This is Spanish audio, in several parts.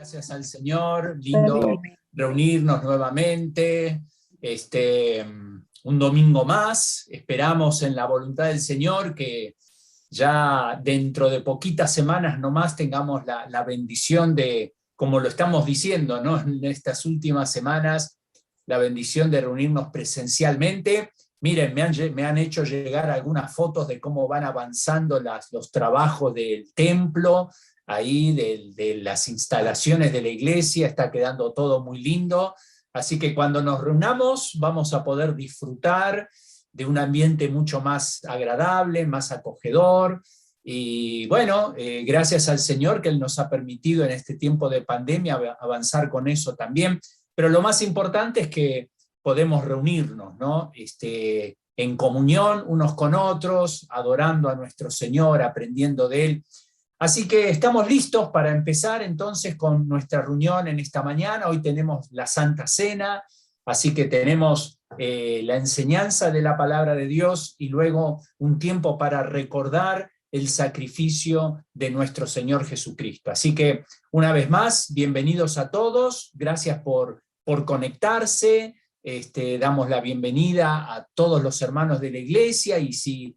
Gracias al Señor, lindo reunirnos nuevamente, un domingo más. Esperamos en la voluntad del Señor que ya dentro de poquitas semanas nomás tengamos la bendición de, como lo estamos diciendo, ¿no?, en estas últimas semanas, la bendición de reunirnos presencialmente. Miren, me han hecho llegar algunas fotos de cómo van avanzando los trabajos del templo, ahí de las instalaciones de la iglesia, está quedando todo muy lindo. Así que cuando nos reunamos vamos a poder disfrutar de un ambiente mucho más agradable, más acogedor. Y bueno, gracias al Señor que Él nos ha permitido en este tiempo de pandemia avanzar con eso también. Pero lo más importante es que podemos reunirnos, ¿no? En comunión unos con otros, adorando a nuestro Señor, aprendiendo de Él. Así que estamos listos para empezar entonces con nuestra reunión en esta mañana. Hoy tenemos la Santa Cena, así que tenemos la enseñanza de la palabra de Dios y luego un tiempo para recordar el sacrificio de nuestro Señor Jesucristo. Así que una vez más, bienvenidos a todos, gracias por conectarse. Damos la bienvenida a todos los hermanos de la iglesia, y si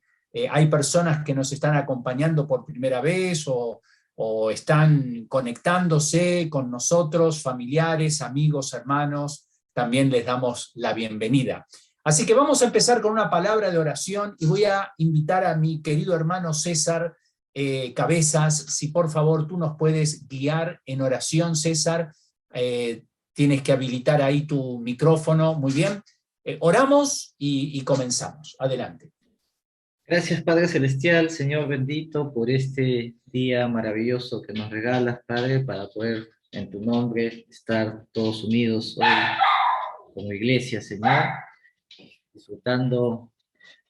hay personas que nos están acompañando por primera vez o están conectándose con nosotros, familiares, amigos, hermanos, también les damos la bienvenida. Así que vamos a empezar con una palabra de oración y voy a invitar a mi querido hermano César Cabezas, si por favor tú nos puedes guiar en oración, César. Tienes que habilitar ahí tu micrófono, muy bien. Oramos y comenzamos. Adelante. Gracias, Padre Celestial, Señor bendito, por este día maravilloso que nos regalas, Padre, para poder en tu nombre estar todos unidos hoy como iglesia, Señor, disfrutando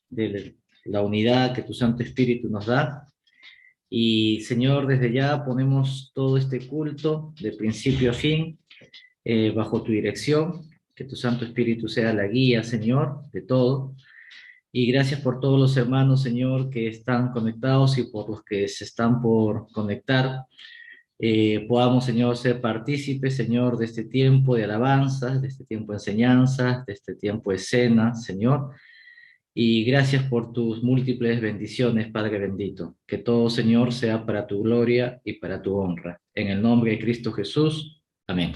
de la unidad que tu Santo Espíritu nos da. Y, Señor, desde ya ponemos todo este culto de principio a fin bajo tu dirección, que tu Santo Espíritu sea la guía, Señor, de todo. Y gracias por todos los hermanos, Señor, que están conectados y por los que se están por conectar. Podamos, Señor, ser partícipes, Señor, de este tiempo de alabanza, de este tiempo de enseñanza, de este tiempo de cena, Señor. Y gracias por tus múltiples bendiciones, Padre bendito. Que todo, Señor, sea para tu gloria y para tu honra. En el nombre de Cristo Jesús. Amén.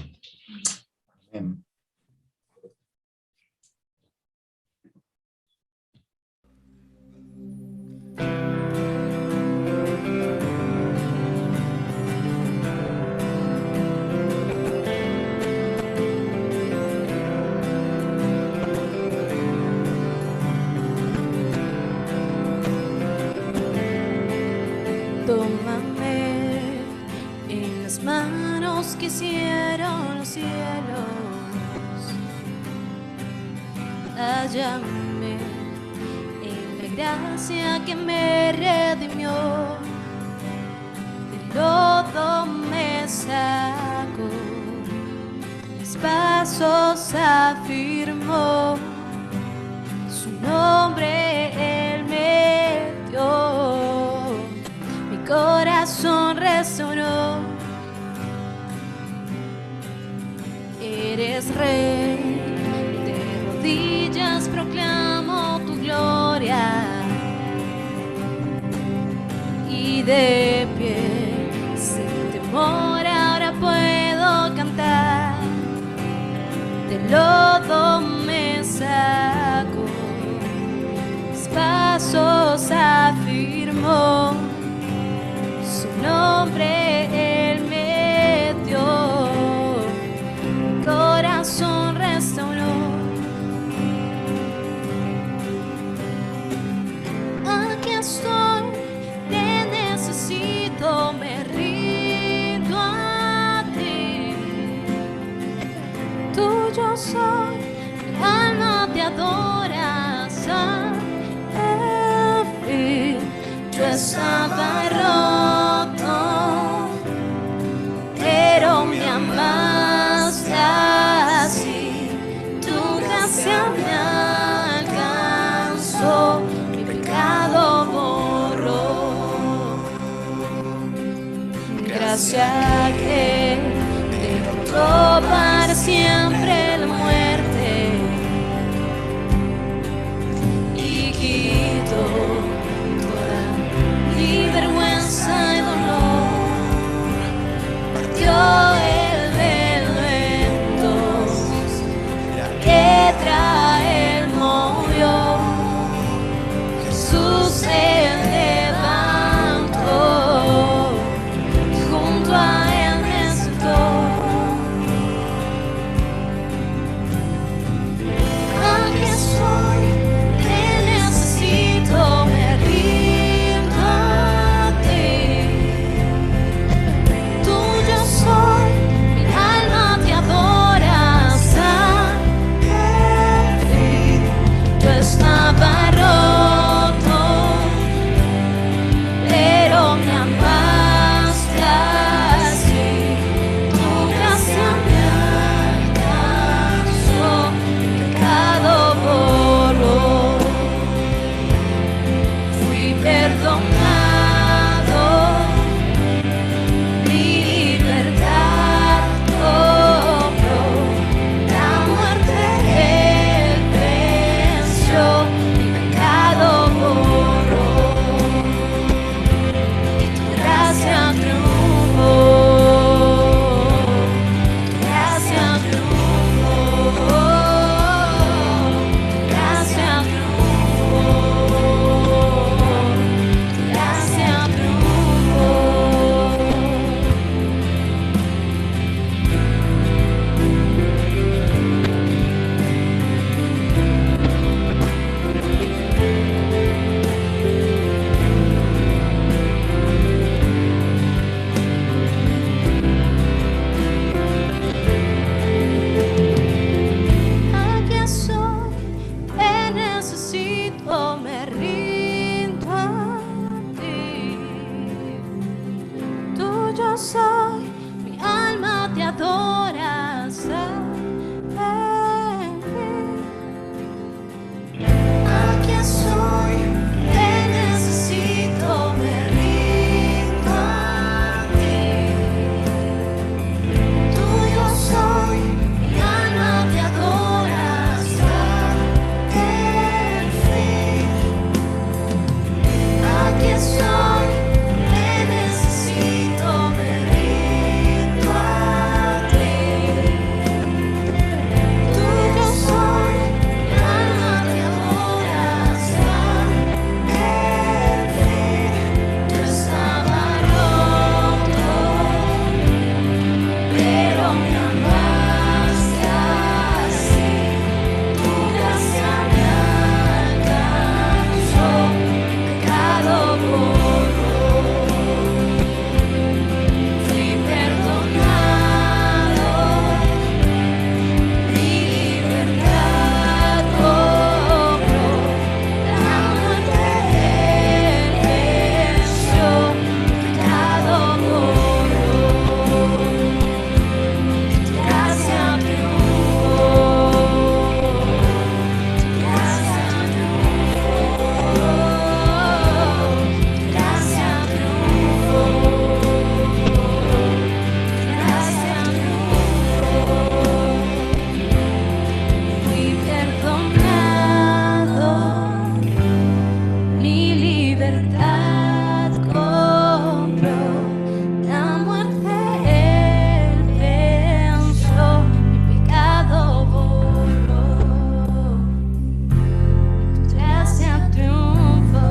Amén. Tómame en las manos que hicieron los cielos, hállame en la gracia que me redimió, del lodo me sacó, mis pasos afirmó, su nombre Él me dio. Corazón resonó, eres rey, de rodillas proclamo tu gloria, y de pie, sin temor ahora puedo cantar, del lodo me saco, mis pasos afirmó, nombre Él me dio, mi corazón restauró. Aquí estoy, te necesito, me rindo a ti. Tuyo soy, mi alma te adora, San Efí. Yo estaba roto, pero me amaste así, tu gracia me alcanzó, mi pecado borró. Gracia que para siempre la muerte y quito toda mi vergüenza y dolor. Partió el velo en dos, que trae el movió. Jesús se levantó y junto a él me sentó. Aquí soy, te necesito, me rindo a ti. Tuyo soy, mi alma te adora hasta el fin. Yo estaba roto, pero me amaste así. Tu gracia me alcanzó, mi pecado borró. Fui perdonado, mi libertad compró. La muerte él venció, mi pecado borró. Y tu gracia triunfó, tu gracia triunfó, tu gracia triunfó, tu gracia triunfó. Aquí soy, te necesito, me rindo a ti. Tuyo soy, mi alma te adora hasta el fin. Aquí soy, te necesito, me rindo a ti. Tuyo soy, mi alma te adora hasta el fin. Aquí soy, te necesito, me rindo a ti. Tuyo soy, mi alma te adora hasta el fin. Yo estaba roto, pero me amaste así. Tu gracia me alcanzó, mi pecado borró. Fui perdonado, mi libertad compró. La muerte él venció, mi pecado borró. Tu gracia triunfó, tu gracia triunfó, tu gracia triunfó, tu gracia triunfó. Fui perdonado, mi libertad compró. La muerte él venció, mi pecado borró. Tu gracia triunfó.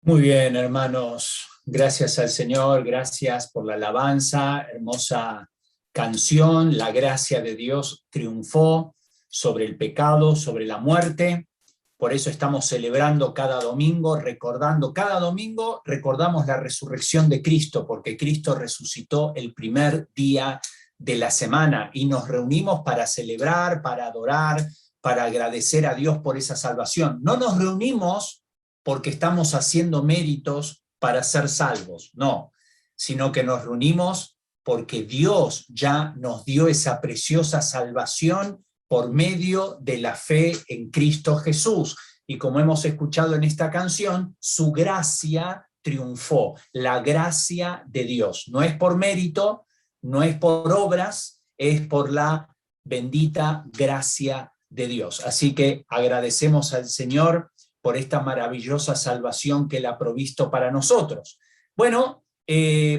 Muy bien, hermanos. Gracias al Señor, gracias por la alabanza, hermosa canción. La gracia de Dios triunfó sobre el pecado, sobre la muerte. Por eso estamos celebrando cada domingo, recordando, cada domingo recordamos la resurrección de Cristo, porque Cristo resucitó el primer día de la semana y nos reunimos para celebrar, para adorar, para agradecer a Dios por esa salvación. No nos reunimos porque estamos haciendo méritos para ser salvos, no, sino que nos reunimos porque Dios ya nos dio esa preciosa salvación por medio de la fe en Cristo Jesús. Y como hemos escuchado en esta canción, su gracia triunfó, la gracia de Dios. No es por mérito, no es por obras, es por la bendita gracia de Dios. Así que agradecemos al Señor por esta maravillosa salvación que Él ha provisto para nosotros. Bueno,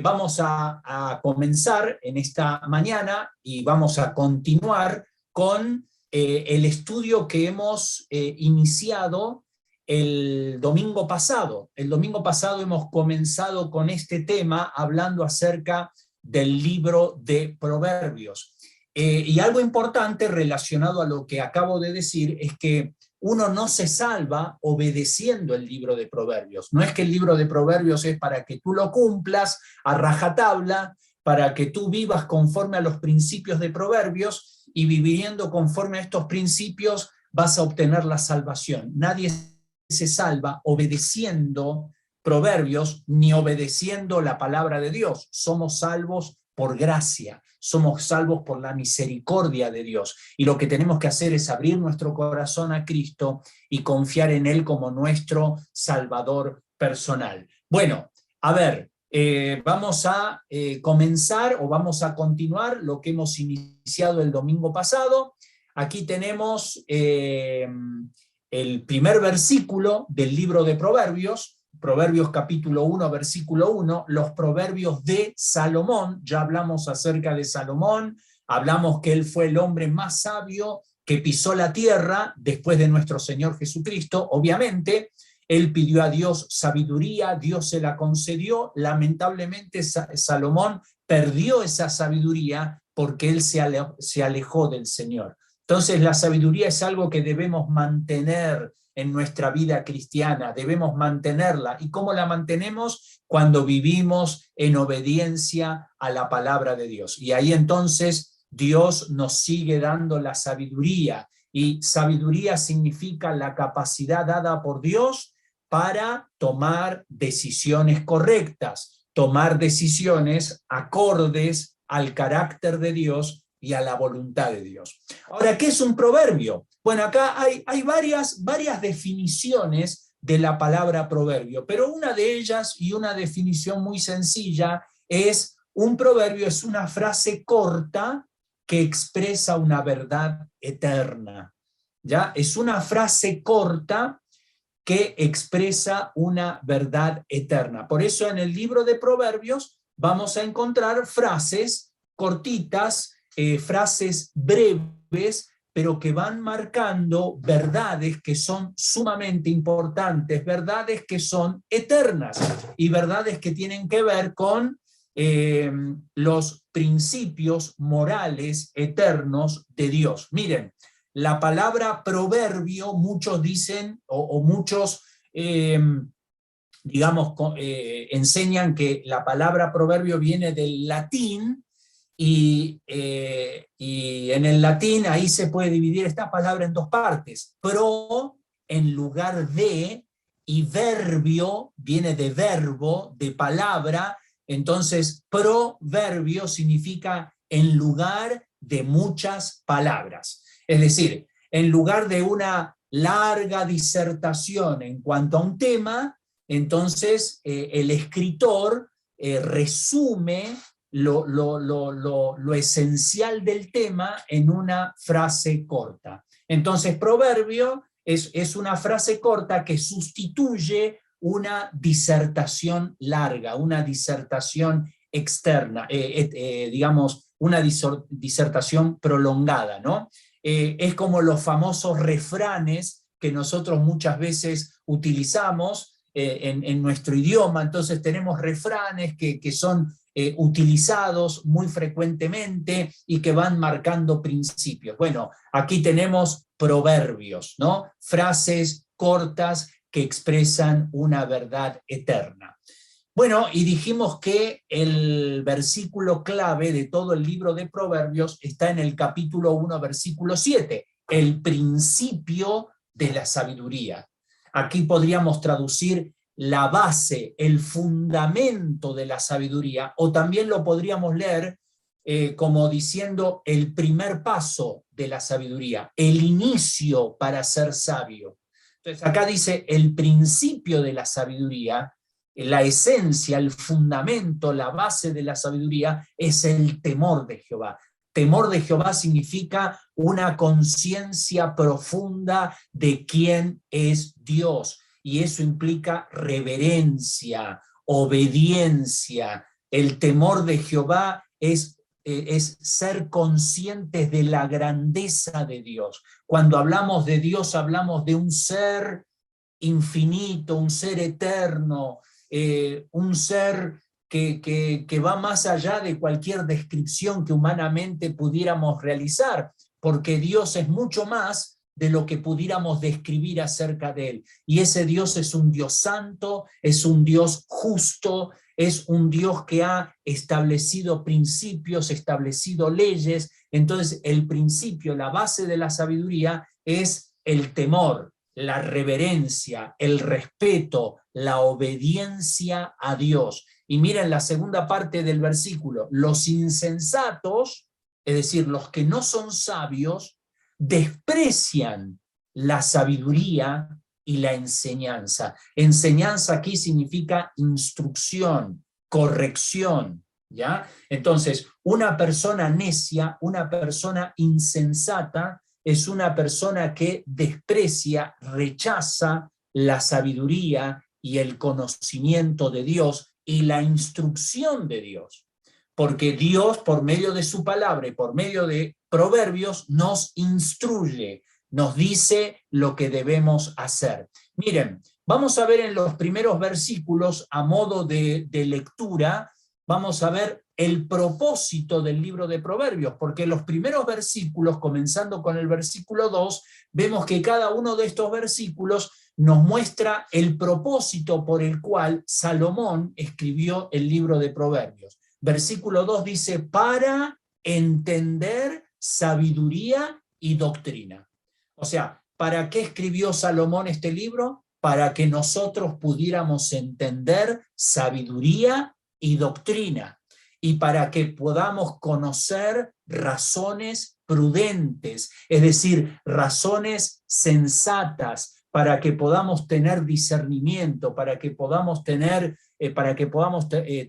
vamos a comenzar en esta mañana y vamos a continuar con el estudio que hemos iniciado el domingo pasado. El domingo pasado hemos comenzado con este tema hablando acerca del libro de Proverbios. Y algo importante relacionado a lo que acabo de decir es que uno no se salva obedeciendo el libro de Proverbios. No es que el libro de Proverbios es para que tú lo cumplas a rajatabla, para que tú vivas conforme a los principios de Proverbios, y viviendo conforme a estos principios vas a obtener la salvación. Nadie se salva obedeciendo Proverbios ni obedeciendo la palabra de Dios. Somos salvos por gracia, somos salvos por la misericordia de Dios. Y lo que tenemos que hacer es abrir nuestro corazón a Cristo y confiar en Él como nuestro Salvador personal. Bueno, a ver, vamos a comenzar o vamos a continuar lo que hemos iniciado el domingo pasado. Aquí tenemos el primer versículo del libro de Proverbios, Proverbios capítulo 1, versículo 1, los proverbios de Salomón. Ya hablamos acerca de Salomón, hablamos que él fue el hombre más sabio que pisó la tierra después de nuestro Señor Jesucristo. Obviamente, él pidió a Dios sabiduría, Dios se la concedió. Lamentablemente, Salomón perdió esa sabiduría porque él se alejó del Señor. Entonces, la sabiduría es algo que debemos mantener en nuestra vida cristiana, debemos mantenerla. ¿Y cómo la mantenemos? Cuando vivimos en obediencia a la palabra de Dios. Y ahí entonces Dios nos sigue dando la sabiduría, y sabiduría significa la capacidad dada por Dios para tomar decisiones correctas, tomar decisiones acordes al carácter de Dios y a la voluntad de Dios. Ahora, ¿qué es un proverbio? Bueno, acá hay varias definiciones de la palabra proverbio, pero una de ellas, y una definición muy sencilla, es: un proverbio es una frase corta que expresa una verdad eterna. ¿Ya? Es una frase corta que expresa una verdad eterna. Por eso en el libro de Proverbios vamos a encontrar frases cortitas, frases breves, pero que van marcando verdades que son sumamente importantes, verdades que son eternas y verdades que tienen que ver con los principios morales eternos de Dios. Miren, la palabra proverbio, muchos dicen, o muchos, enseñan que la palabra proverbio viene del latín, y en el latín ahí se puede dividir esta palabra en dos partes. Pro en lugar de, y verbio viene de verbo, de palabra. Entonces proverbio significa en lugar de muchas palabras. Es decir, en lugar de una larga disertación en cuanto a un tema, entonces el escritor resume lo esencial del tema en una frase corta. Entonces, proverbio es una frase corta que sustituye una disertación larga, una disertación externa, digamos, una disertación prolongada, ¿no? Es como los famosos refranes que nosotros muchas veces utilizamos en nuestro idioma. Entonces tenemos refranes que son utilizados muy frecuentemente y que van marcando principios. Bueno, aquí tenemos proverbios, ¿no? Frases cortas que expresan una verdad eterna. Bueno, y dijimos que el versículo clave de todo el libro de Proverbios está en el capítulo 1, versículo 7, el principio de la sabiduría. Aquí podríamos traducir la base, el fundamento de la sabiduría, o también lo podríamos leer como diciendo el primer paso de la sabiduría, el inicio para ser sabio. Entonces acá dice el principio de la sabiduría, la esencia, el fundamento, la base de la sabiduría es el temor de Jehová. Temor de Jehová significa una conciencia profunda de quién es Dios, y eso implica reverencia, obediencia. El temor de Jehová es ser conscientes de la grandeza de Dios. Cuando hablamos de Dios, hablamos de un ser infinito, un ser eterno, un ser que va más allá de cualquier descripción que humanamente pudiéramos realizar, porque Dios es mucho más de lo que pudiéramos describir acerca de él. Y ese Dios es un Dios santo, es un Dios justo, es un Dios que ha establecido principios, establecido leyes. Entonces el principio, la base de la sabiduría es el temor, la reverencia, el respeto, la obediencia a Dios. Y miren la segunda parte del versículo, los insensatos, es decir, los que no son sabios, desprecian la sabiduría y la enseñanza. Enseñanza aquí significa instrucción, corrección, ¿ya? Entonces, una persona necia, una persona insensata, es una persona que desprecia, rechaza la sabiduría y el conocimiento de Dios y la instrucción de Dios. Porque Dios, por medio de su palabra y por medio de Proverbios, nos instruye, nos dice lo que debemos hacer. Miren, vamos a ver en los primeros versículos, a modo de lectura, vamos a ver el propósito del libro de Proverbios, porque los primeros versículos, comenzando con el versículo 2, vemos que cada uno de estos versículos nos muestra el propósito por el cual Salomón escribió el libro de Proverbios. Versículo 2 dice, para entender sabiduría y doctrina. O sea, ¿para qué escribió Salomón este libro? Para que nosotros pudiéramos entender sabiduría y doctrina, y para que podamos conocer razones prudentes, es decir, razones sensatas, para que podamos tener discernimiento, para que podamos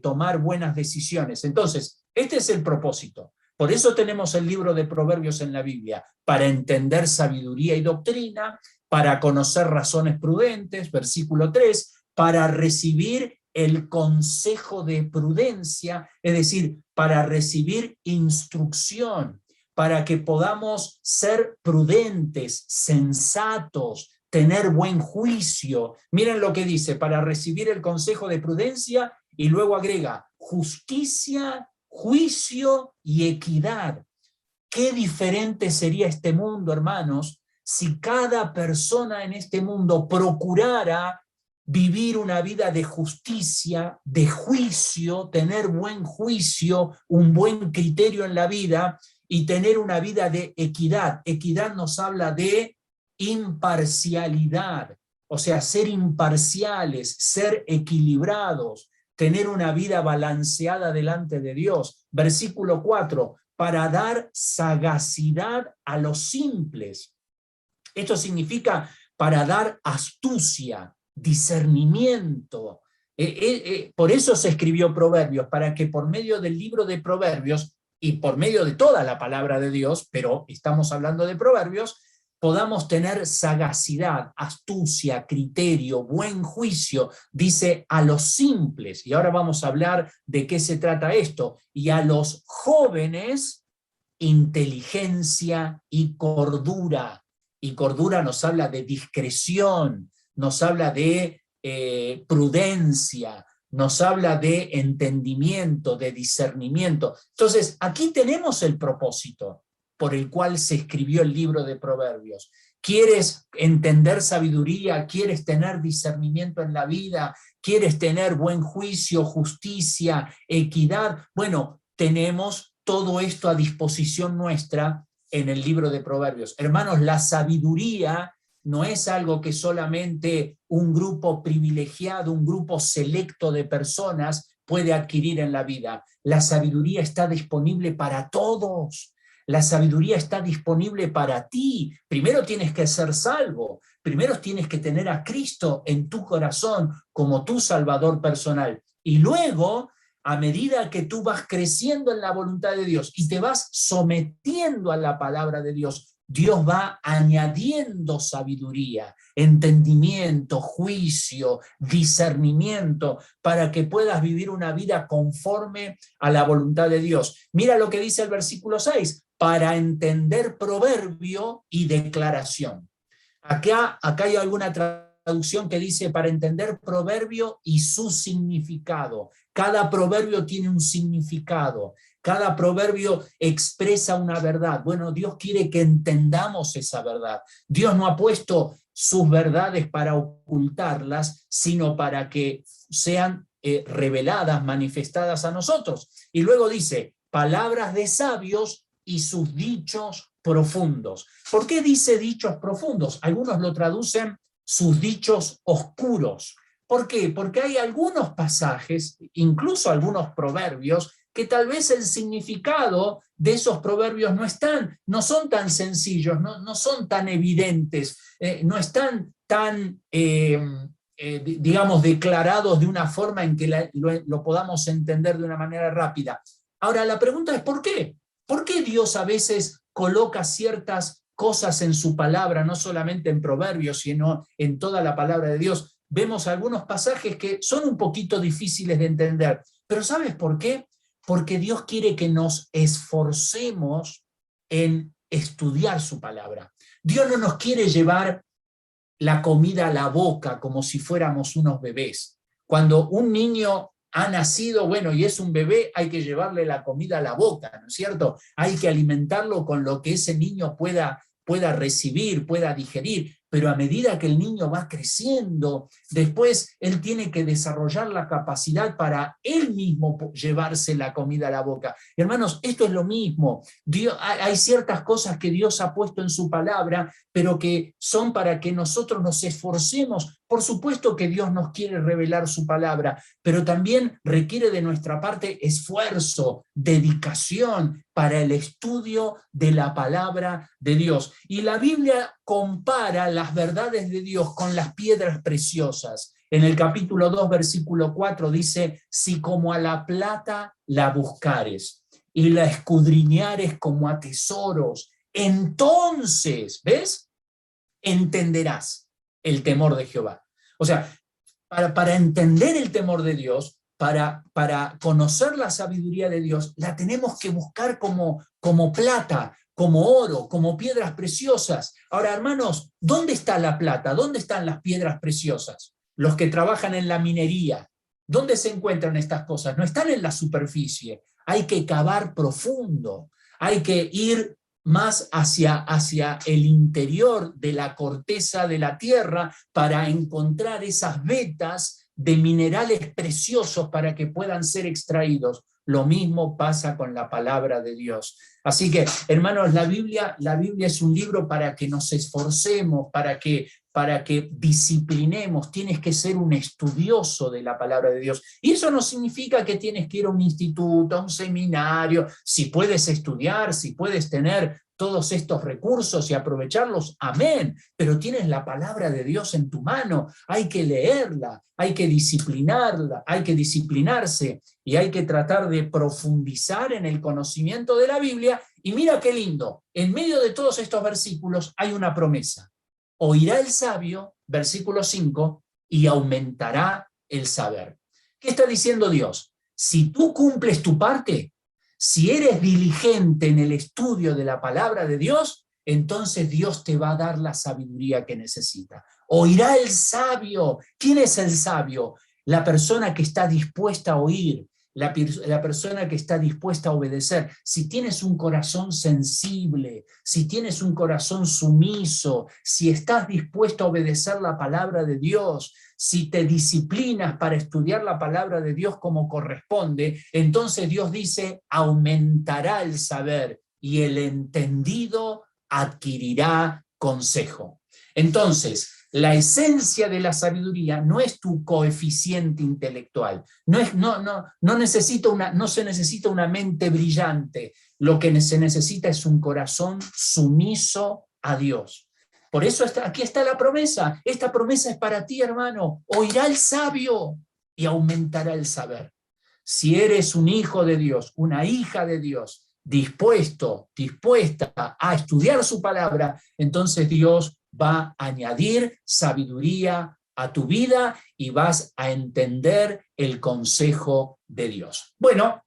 tomar buenas decisiones. Entonces, este es el propósito. Por eso tenemos el libro de Proverbios en la Biblia, para entender sabiduría y doctrina, para conocer razones prudentes, versículo 3, para recibir el consejo de prudencia, es decir, para recibir instrucción, para que podamos ser prudentes, sensatos, tener buen juicio. Miren lo que dice, para recibir el consejo de prudencia, y luego agrega, justicia, juicio y equidad. Qué diferente sería este mundo, hermanos, si cada persona en este mundo procurara vivir una vida de justicia, de juicio, tener buen juicio, un buen criterio en la vida y tener una vida de equidad. Equidad nos habla de imparcialidad, o sea, ser imparciales, ser equilibrados, tener una vida balanceada delante de Dios. Versículo 4, para dar sagacidad a los simples. Esto significa para dar astucia, discernimiento. Por eso se escribió Proverbios, para que por medio del libro de Proverbios y por medio de toda la palabra de Dios, pero estamos hablando de Proverbios, podamos tener sagacidad, astucia, criterio, buen juicio, dice a los simples, y ahora vamos a hablar de qué se trata esto, y a los jóvenes, inteligencia y cordura. Y cordura nos habla de discreción, nos habla de prudencia, nos habla de entendimiento, de discernimiento. Entonces, aquí tenemos el propósito por el cual se escribió el libro de Proverbios. ¿Quieres entender sabiduría? ¿Quieres tener discernimiento en la vida? ¿Quieres tener buen juicio, justicia, equidad? Bueno, tenemos todo esto a disposición nuestra en el libro de Proverbios. Hermanos, la sabiduría no es algo que solamente un grupo privilegiado, un grupo selecto de personas puede adquirir en la vida. La sabiduría está disponible para todos. La sabiduría está disponible para ti. Primero tienes que ser salvo. Primero tienes que tener a Cristo en tu corazón como tu Salvador personal. Y luego, a medida que tú vas creciendo en la voluntad de Dios y te vas sometiendo a la palabra de Dios, Dios va añadiendo sabiduría, entendimiento, juicio, discernimiento, para que puedas vivir una vida conforme a la voluntad de Dios. Mira lo que dice el versículo 6, para entender proverbio y declaración. Acá hay alguna traducción que dice para entender proverbio y su significado. Cada proverbio tiene un significado. Cada proverbio expresa una verdad. Bueno, Dios quiere que entendamos esa verdad. Dios no ha puesto sus verdades para ocultarlas, sino para que sean reveladas, manifestadas a nosotros. Y luego dice, palabras de sabios y sus dichos profundos. ¿Por qué dice dichos profundos? Algunos lo traducen sus dichos oscuros. ¿Por qué? Porque hay algunos pasajes, incluso algunos proverbios, que tal vez el significado de esos proverbios no son tan sencillos, no son tan evidentes, no están tan, digamos, declarados de una forma en que lo podamos entender de una manera rápida. Ahora, la pregunta es ¿por qué? ¿Por qué Dios a veces coloca ciertas cosas en su palabra, no solamente en proverbios, sino en toda la palabra de Dios? Vemos algunos pasajes que son un poquito difíciles de entender, pero ¿sabes por qué? Porque Dios quiere que nos esforcemos en estudiar su palabra. Dios no nos quiere llevar la comida a la boca como si fuéramos unos bebés. Cuando un niño ha nacido, bueno, y es un bebé, hay que llevarle la comida a la boca, ¿no es cierto? Hay que alimentarlo con lo que ese niño pueda recibir, pueda digerir, pero a medida que el niño va creciendo, después él tiene que desarrollar la capacidad para él mismo llevarse la comida a la boca. Hermanos, esto es lo mismo. Hay ciertas cosas que Dios ha puesto en su palabra, pero que son para que nosotros nos esforcemos. Por supuesto que Dios nos quiere revelar su palabra, pero también requiere de nuestra parte esfuerzo, dedicación para el estudio de la palabra de Dios. Y la Biblia compara las verdades de Dios con las piedras preciosas. En el capítulo 2, versículo 4 dice, si como a la plata la buscares y la escudriñares como a tesoros, entonces, ¿ves? Entenderás el temor de Jehová. O sea, para entender el temor de Dios, para conocer la sabiduría de Dios, la tenemos que buscar como plata, como oro, como piedras preciosas. Ahora, hermanos, ¿dónde está la plata? ¿Dónde están las piedras preciosas? Los que trabajan en la minería. ¿Dónde se encuentran estas cosas? No están en la superficie. Hay que cavar profundo. Hay que ir más hacia el interior de la corteza de la tierra para encontrar esas vetas de minerales preciosos para que puedan ser extraídos. Lo mismo pasa con la palabra de Dios. Así que, hermanos, la Biblia es un libro para que nos esforcemos, para que disciplinemos. Tienes que ser un estudioso de la palabra de Dios. Y eso no significa que tienes que ir a un instituto, a un seminario. Si puedes estudiar, si puedes tener todos estos recursos y aprovecharlos, amén, pero tienes la palabra de Dios en tu mano, hay que leerla, hay que disciplinarla, hay que disciplinarse y hay que tratar de profundizar en el conocimiento de la Biblia. Y mira qué lindo, en medio de todos estos versículos hay una promesa. Oirá el sabio, versículo 5, y aumentará el saber. ¿Qué está diciendo Dios? Si tú cumples tu parte, si eres diligente en el estudio de la palabra de Dios, entonces Dios te va a dar la sabiduría que necesita. Oirá el sabio. ¿Quién es el sabio? La persona que está dispuesta a oír, la persona que está dispuesta a obedecer. Si tienes un corazón sensible, si tienes un corazón sumiso, si estás dispuesto a obedecer la palabra de Dios, si te disciplinas para estudiar la palabra de Dios como corresponde, entonces Dios dice, aumentará el saber y el entendido adquirirá consejo. Entonces, la esencia de la sabiduría no es tu coeficiente intelectual, no se necesita una mente brillante, lo que se necesita es un corazón sumiso a Dios. Por eso aquí está la promesa, esta promesa es para ti, hermano, oirá el sabio y aumentará el saber. Si eres un hijo de Dios, una hija de Dios, dispuesta a estudiar su palabra, entonces Dios va a añadir sabiduría a tu vida y vas a entender el consejo de Dios. Bueno,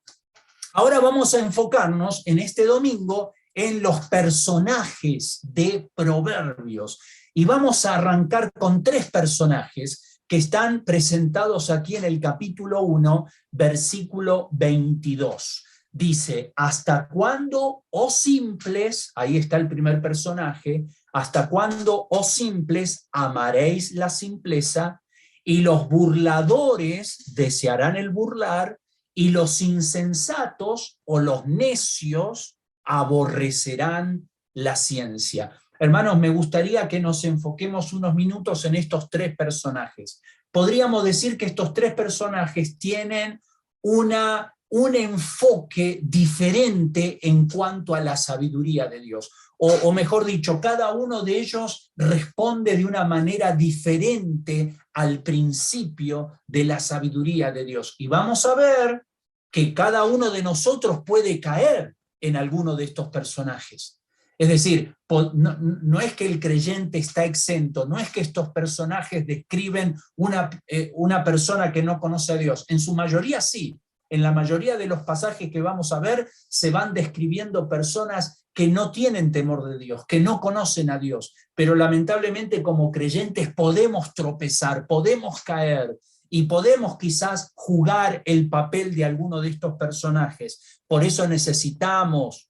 ahora vamos a enfocarnos en este domingo en los personajes de Proverbios y vamos a arrancar con 3 personajes que están presentados aquí en el capítulo 1, versículo 22. Dice, ¿hasta cuándo, oh simples? Ahí está el primer personaje. ¿Hasta cuándo, oh simples, amaréis la simpleza? Y los burladores desearán el burlar, y los insensatos o los necios aborrecerán la ciencia. Hermanos, me gustaría que nos enfoquemos unos minutos en estos 3 personajes. Podríamos decir que estos 3 personajes tienen un enfoque diferente en cuanto a la sabiduría de Dios. O mejor dicho, cada uno de ellos responde de una manera diferente al principio de la sabiduría de Dios. Y vamos a ver que cada uno de nosotros puede caer en alguno de estos personajes. Es decir, no es que el creyente está exento, no es que estos personajes describen una persona que no conoce a Dios. En su mayoría sí. En la mayoría de los pasajes que vamos a ver se van describiendo personas que no tienen temor de Dios, que no conocen a Dios, pero lamentablemente como creyentes podemos tropezar, podemos caer y podemos quizás jugar el papel de alguno de estos personajes. Por eso necesitamos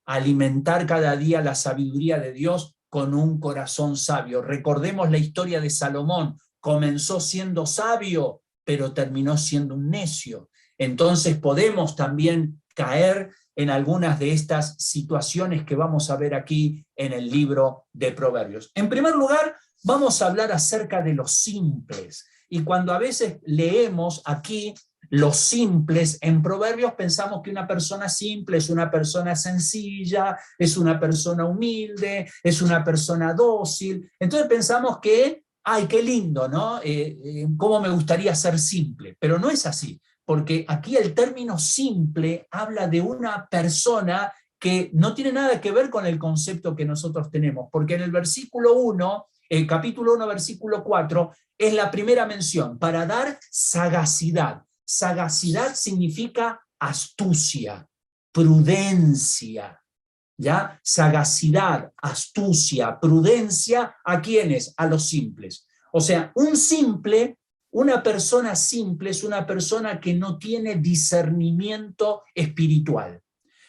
alimentar cada día la sabiduría de Dios con un corazón sabio. Recordemos la historia de Salomón, comenzó siendo sabio, pero terminó siendo un necio. Entonces podemos también caer en algunas de estas situaciones que vamos a ver aquí en el libro de Proverbios. En primer lugar, vamos a hablar acerca de los simples. Y cuando a veces leemos aquí los simples en Proverbios, pensamos que una persona simple es una persona sencilla, es una persona humilde, es una persona dócil. Entonces pensamos que ¡ay, qué lindo!, ¿no? ¿Cómo me gustaría ser simple? Pero no es así, porque aquí el término simple habla de una persona que no tiene nada que ver con el concepto que nosotros tenemos, porque en el versículo 1, el capítulo 1, versículo 4, es la primera mención, para dar sagacidad. Sagacidad significa astucia, prudencia. ¿Ya? Sagacidad, astucia, prudencia, ¿a quiénes? A los simples. O sea, una persona simple es una persona que no tiene discernimiento espiritual,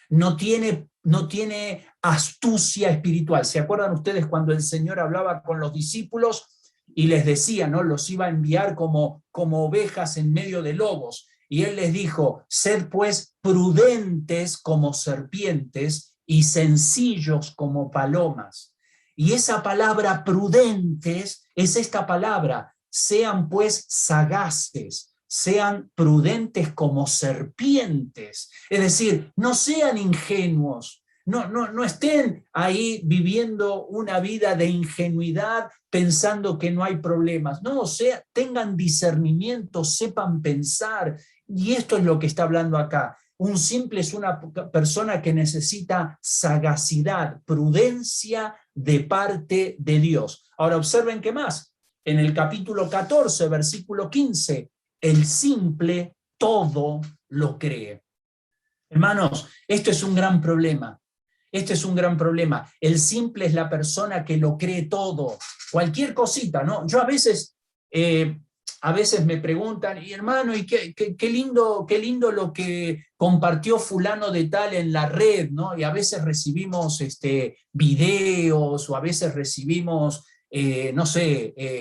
no tiene astucia espiritual. ¿Se acuerdan ustedes cuando el Señor hablaba con los discípulos y les decía, ¿no? Los iba a enviar como ovejas en medio de lobos, y Él les dijo, sed pues prudentes como serpientes y sencillos como palomas. Y esa palabra prudentes es esta palabra, sean pues sagaces, sean prudentes como serpientes. Es decir, no sean ingenuos, no estén ahí viviendo una vida de ingenuidad pensando que no hay problemas. No, tengan discernimiento, sepan pensar. Y esto es lo que está hablando acá. Un simple es una persona que necesita sagacidad, prudencia de parte de Dios. Ahora observen qué más. En el capítulo 14, versículo 15, el simple todo lo cree. Hermanos, esto es un gran problema. Este es un gran problema. El simple es la persona que lo cree todo. Cualquier cosita, ¿no? Yo a veces me preguntan, y hermano, y qué lindo lo que compartió fulano de tal en la red, ¿no? Y a veces recibimos videos, o a veces recibimos,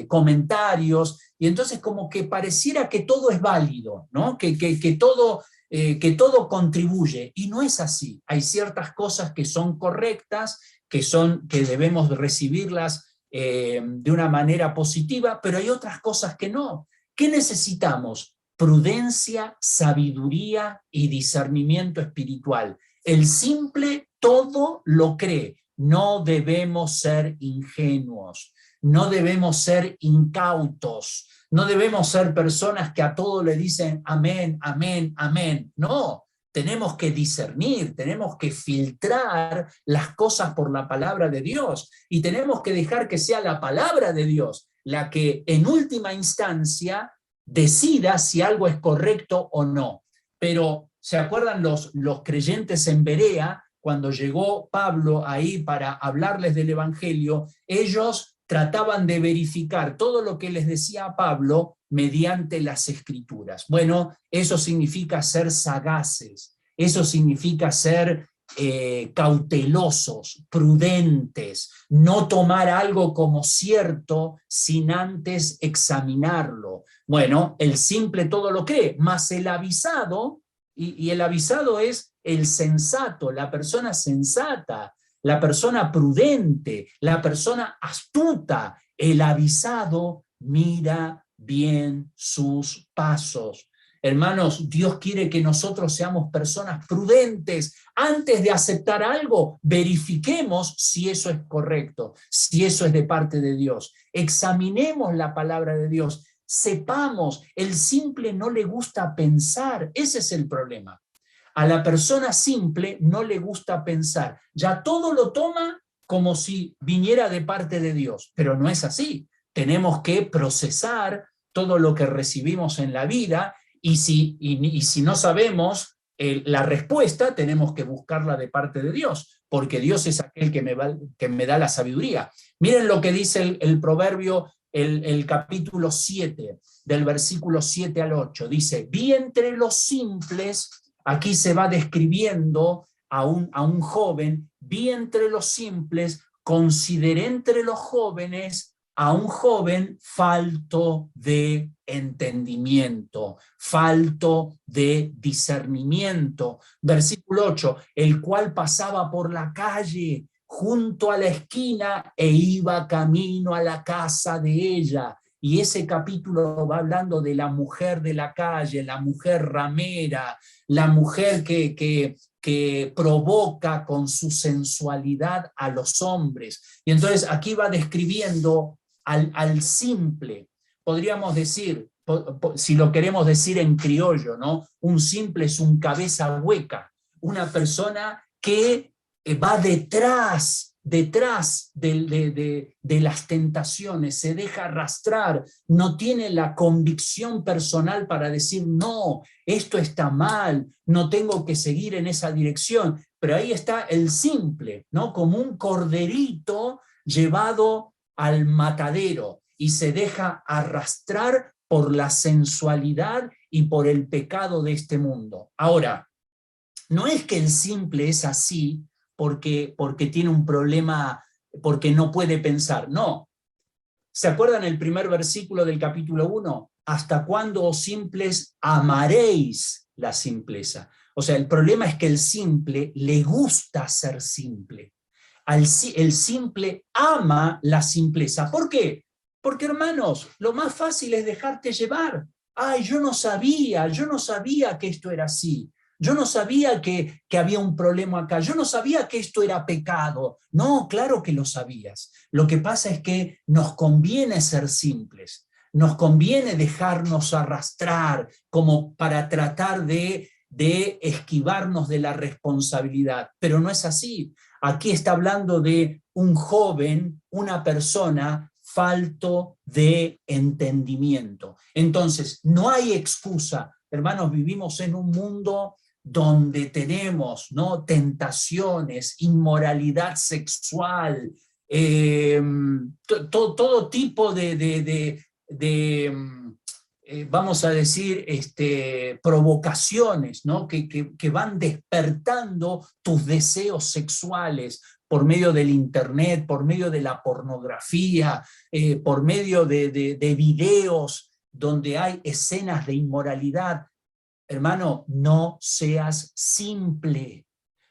comentarios, y entonces como que pareciera que todo es válido, ¿no? Que todo contribuye, y no es así. Hay ciertas cosas que son correctas, que debemos recibirlas de una manera positiva, pero hay otras cosas que no. ¿Qué necesitamos? Prudencia, sabiduría y discernimiento espiritual. El simple todo lo cree. No debemos ser ingenuos, no debemos ser incautos, no debemos ser personas que a todo le dicen amén, amén, amén. No, tenemos que discernir, tenemos que filtrar las cosas por la palabra de Dios y tenemos que dejar que sea la palabra de Dios la que en última instancia decida si algo es correcto o no. Pero, ¿se acuerdan los creyentes en Berea? Cuando llegó Pablo ahí para hablarles del Evangelio, ellos trataban de verificar todo lo que les decía Pablo mediante las Escrituras. Bueno, eso significa ser sagaces, eso significa ser cautelosos, prudentes, no tomar algo como cierto sin antes examinarlo. Bueno, el simple todo lo cree, mas el avisado, y el avisado es el sensato, la persona sensata, la persona prudente, la persona astuta, el avisado mira bien sus pasos. Hermanos, Dios quiere que nosotros seamos personas prudentes. Antes de aceptar algo, verifiquemos si eso es correcto, si eso es de parte de Dios. Examinemos la palabra de Dios. Sepamos, el simple no le gusta pensar. Ese es el problema. A la persona simple no le gusta pensar. Ya todo lo toma como si viniera de parte de Dios, pero no es así. Tenemos que procesar todo lo que recibimos en la vida y si no sabemos la respuesta, tenemos que buscarla de parte de Dios, porque Dios es aquel que me da la sabiduría. Miren lo que dice el proverbio, el capítulo 7, del versículo 7 al 8. Dice, vi entre los simples, aquí se va describiendo a un joven, vi entre los simples, consideré entre los jóvenes a un joven falto de entendimiento, falto de discernimiento. Versículo 8, el cual pasaba por la calle junto a la esquina e iba camino a la casa de ella. Y ese capítulo va hablando de la mujer de la calle, la mujer ramera, la mujer que provoca con su sensualidad a los hombres. Y entonces aquí va describiendo al simple, podríamos decir, si lo queremos decir en criollo, ¿no? Un simple es un cabeza hueca, una persona que va detrás de las tentaciones, se deja arrastrar, no tiene la convicción personal para decir, no, esto está mal, no tengo que seguir en esa dirección. Pero ahí está el simple, ¿no? Como un corderito llevado al matadero y se deja arrastrar por la sensualidad y por el pecado de este mundo. Ahora, no es que el simple es así porque tiene un problema, porque no puede pensar, no. ¿Se acuerdan el primer versículo del capítulo 1? ¿Hasta cuándo, oh simples, amaréis la simpleza? O sea, el problema es que el simple le gusta ser simple. El simple ama la simpleza. ¿Por qué? Porque, hermanos, lo más fácil es dejarte llevar. Ay, yo no sabía que esto era así. Yo no sabía que había un problema acá. Yo no sabía que esto era pecado. No, claro que lo sabías. Lo que pasa es que nos conviene ser simples. Nos conviene dejarnos arrastrar como para tratar de esquivarnos de la responsabilidad. Pero no es así. Aquí está hablando de un joven, una persona falto de entendimiento. Entonces, no hay excusa. Hermanos, vivimos en un mundo donde tenemos, ¿no?, tentaciones, inmoralidad sexual, todo tipo vamos a decir, provocaciones, ¿no?, que van despertando tus deseos sexuales por medio del internet, por medio de la pornografía, por medio de videos donde hay escenas de inmoralidad. Hermano, no seas simple,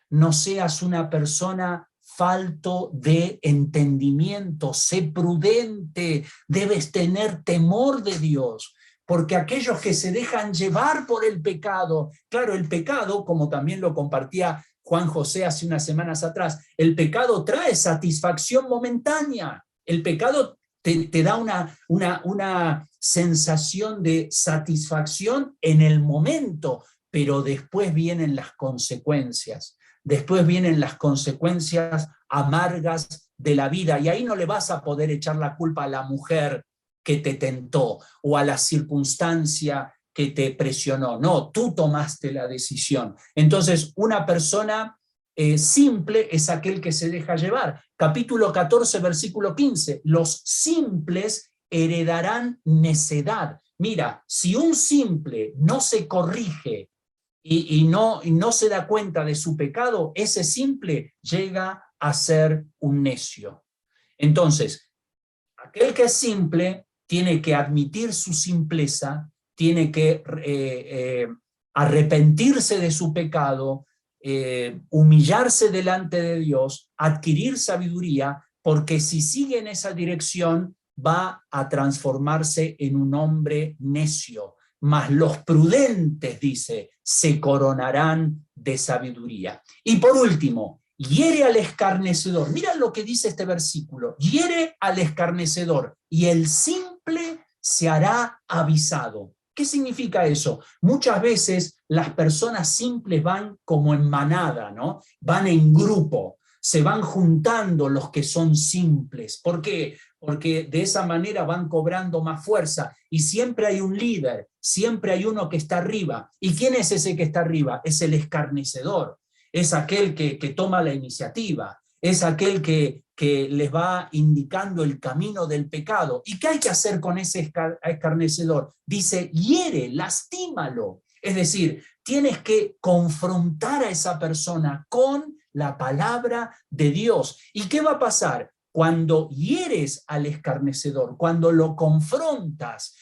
no seas una persona falto de entendimiento, sé prudente, debes tener temor de Dios, porque aquellos que se dejan llevar por el pecado, claro, el pecado, como también lo compartía Juan José hace unas semanas atrás, el pecado trae satisfacción momentánea, el pecado te da una sensación de satisfacción en el momento, pero después vienen las consecuencias. Después vienen las consecuencias amargas de la vida, y ahí no le vas a poder echar la culpa a la mujer que te tentó o a la circunstancia que te presionó. No, tú tomaste la decisión. Entonces, una persona simple es aquel que se deja llevar. Capítulo 14, versículo 15. Los simples heredarán necedad. Mira, si un simple no se corrige y no se da cuenta de su pecado, ese simple llega a ser un necio. Entonces, aquel que es simple tiene que admitir su simpleza, tiene que arrepentirse de su pecado, humillarse delante de Dios, adquirir sabiduría, porque si sigue en esa dirección va a transformarse en un hombre necio. Mas los prudentes, dice, se coronarán de sabiduría. Y por último, hiere al escarnecedor. Mira lo que dice este versículo. Hiere al escarnecedor y el simple se hará avisado. ¿Qué significa eso? Muchas veces las personas simples van como en manada, ¿no? Van en grupo, se van juntando los que son simples. ¿Por qué? Porque de esa manera van cobrando más fuerza y siempre hay un líder, siempre hay uno que está arriba. ¿Y quién es ese que está arriba? Es el escarnecedor, es aquel que toma la iniciativa, es aquel que les va indicando el camino del pecado. ¿Y qué hay que hacer con ese escarnecedor? Dice, hiere, lastímalo. Es decir, tienes que confrontar a esa persona con la palabra de Dios. ¿Y qué va a pasar? Cuando hieres al escarnecedor, cuando lo confrontas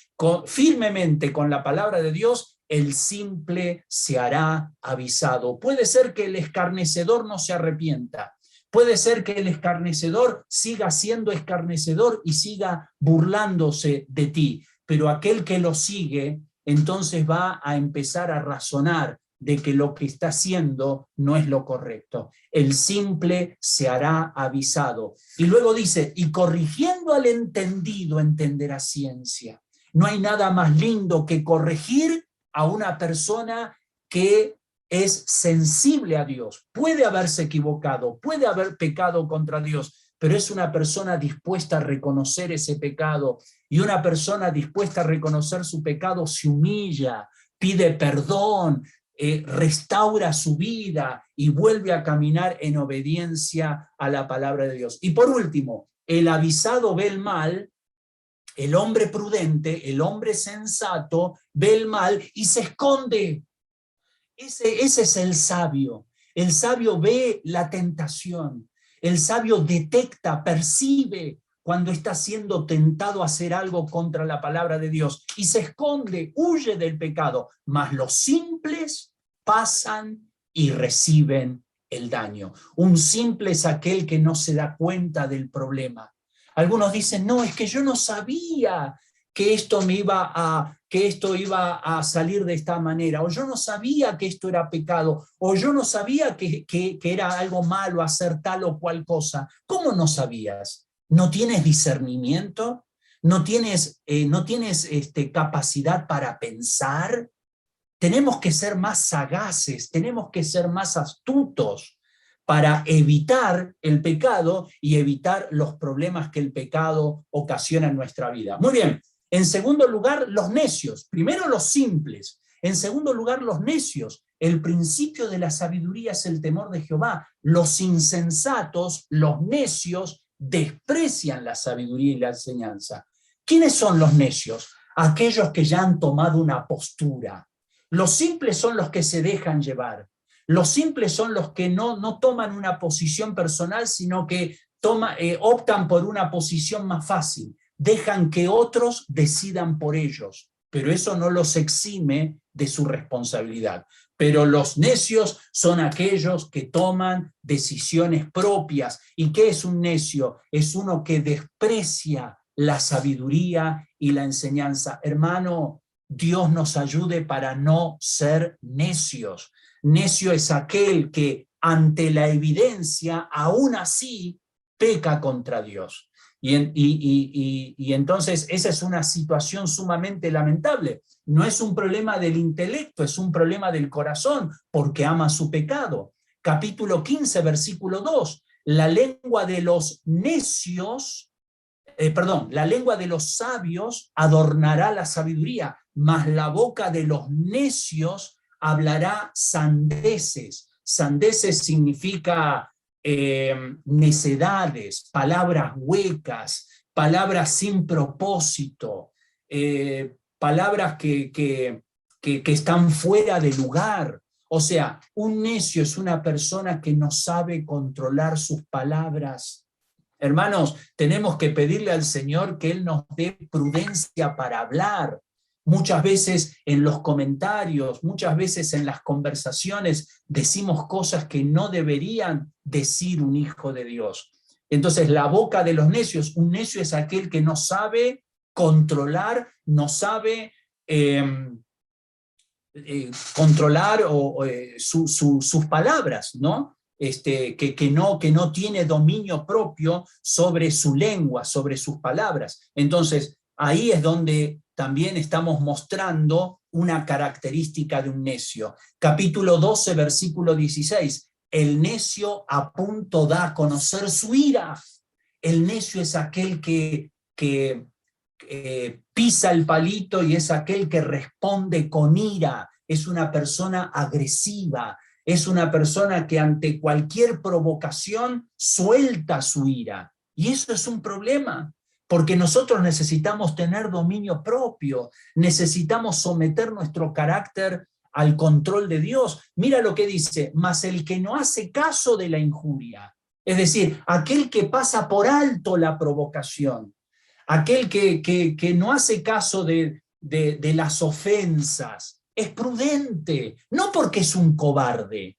firmemente con la palabra de Dios, el simple se hará avisado. Puede ser que el escarnecedor no se arrepienta. Puede ser que el escarnecedor siga siendo escarnecedor y siga burlándose de ti, pero aquel que lo sigue, entonces va a empezar a razonar de que lo que está haciendo no es lo correcto. El simple se hará avisado. Y luego dice, y corrigiendo al entendido entenderá ciencia. No hay nada más lindo que corregir a una persona que es sensible a Dios. Puede haberse equivocado, puede haber pecado contra Dios, pero es una persona dispuesta a reconocer ese pecado, y una persona dispuesta a reconocer su pecado se humilla, pide perdón, restaura su vida y vuelve a caminar en obediencia a la palabra de Dios. Y por último, el avisado ve el mal, el hombre prudente, el hombre sensato ve el mal y se esconde. Ese es el sabio. El sabio ve la tentación. El sabio detecta, percibe cuando está siendo tentado a hacer algo contra la palabra de Dios y se esconde, huye del pecado. Mas los simples pasan y reciben el daño. Un simple es aquel que no se da cuenta del problema. Algunos dicen, no, es que yo no sabía que esto iba a salir de esta manera, o yo no sabía que esto era pecado, o yo no sabía que era algo malo hacer tal o cual cosa. ¿Cómo no sabías? ¿No tienes discernimiento? ¿No tienes capacidad para pensar? Tenemos que ser más sagaces, tenemos que ser más astutos para evitar el pecado y evitar los problemas que el pecado ocasiona en nuestra vida. Muy bien. En segundo lugar, los necios. Primero los simples. En segundo lugar, los necios. El principio de la sabiduría es el temor de Jehová. Los insensatos, los necios, desprecian la sabiduría y la enseñanza. ¿Quiénes son los necios? Aquellos que ya han tomado una postura. Los simples son los que se dejan llevar. Los simples son los que no toman una posición personal, sino que optan por una posición más fácil. Dejan que otros decidan por ellos, pero eso no los exime de su responsabilidad. Pero los necios son aquellos que toman decisiones propias. ¿Y qué es un necio? Es uno que desprecia la sabiduría y la enseñanza. Hermano, Dios nos ayude para no ser necios. Necio es aquel que ante la evidencia, aún así, peca contra Dios. Y entonces esa es una situación sumamente lamentable. No es un problema del intelecto, es un problema del corazón, porque ama su pecado. Capítulo 15, versículo 2. La lengua de los necios, la lengua de los sabios adornará la sabiduría, mas la boca de los necios hablará sandeces. Sandeces significa necedades, palabras huecas, palabras sin propósito, palabras que están fuera de lugar. O sea, un necio es una persona que no sabe controlar sus palabras. Hermanos, tenemos que pedirle al Señor que Él nos dé prudencia para hablar. Muchas veces en los comentarios, muchas veces en las conversaciones decimos cosas que no deberían decir un hijo de Dios. Entonces, la boca de los necios, un necio es aquel que no sabe controlar, no sabe controlar sus palabras, ¿no? Que no tiene dominio propio sobre su lengua, sobre sus palabras. Entonces, ahí es donde también estamos mostrando una característica de un necio. Capítulo 12, versículo 16. El necio a punto da a conocer su ira. El necio es aquel que pisa el palito y es aquel que responde con ira. Es una persona agresiva, es una persona que ante cualquier provocación suelta su ira. Y eso es un problema, porque nosotros necesitamos tener dominio propio, necesitamos someter nuestro carácter al control de Dios. Mira lo que dice, mas el que no hace caso de la injuria, es decir, aquel que pasa por alto la provocación, aquel que no hace caso de las ofensas, es prudente, no porque es un cobarde,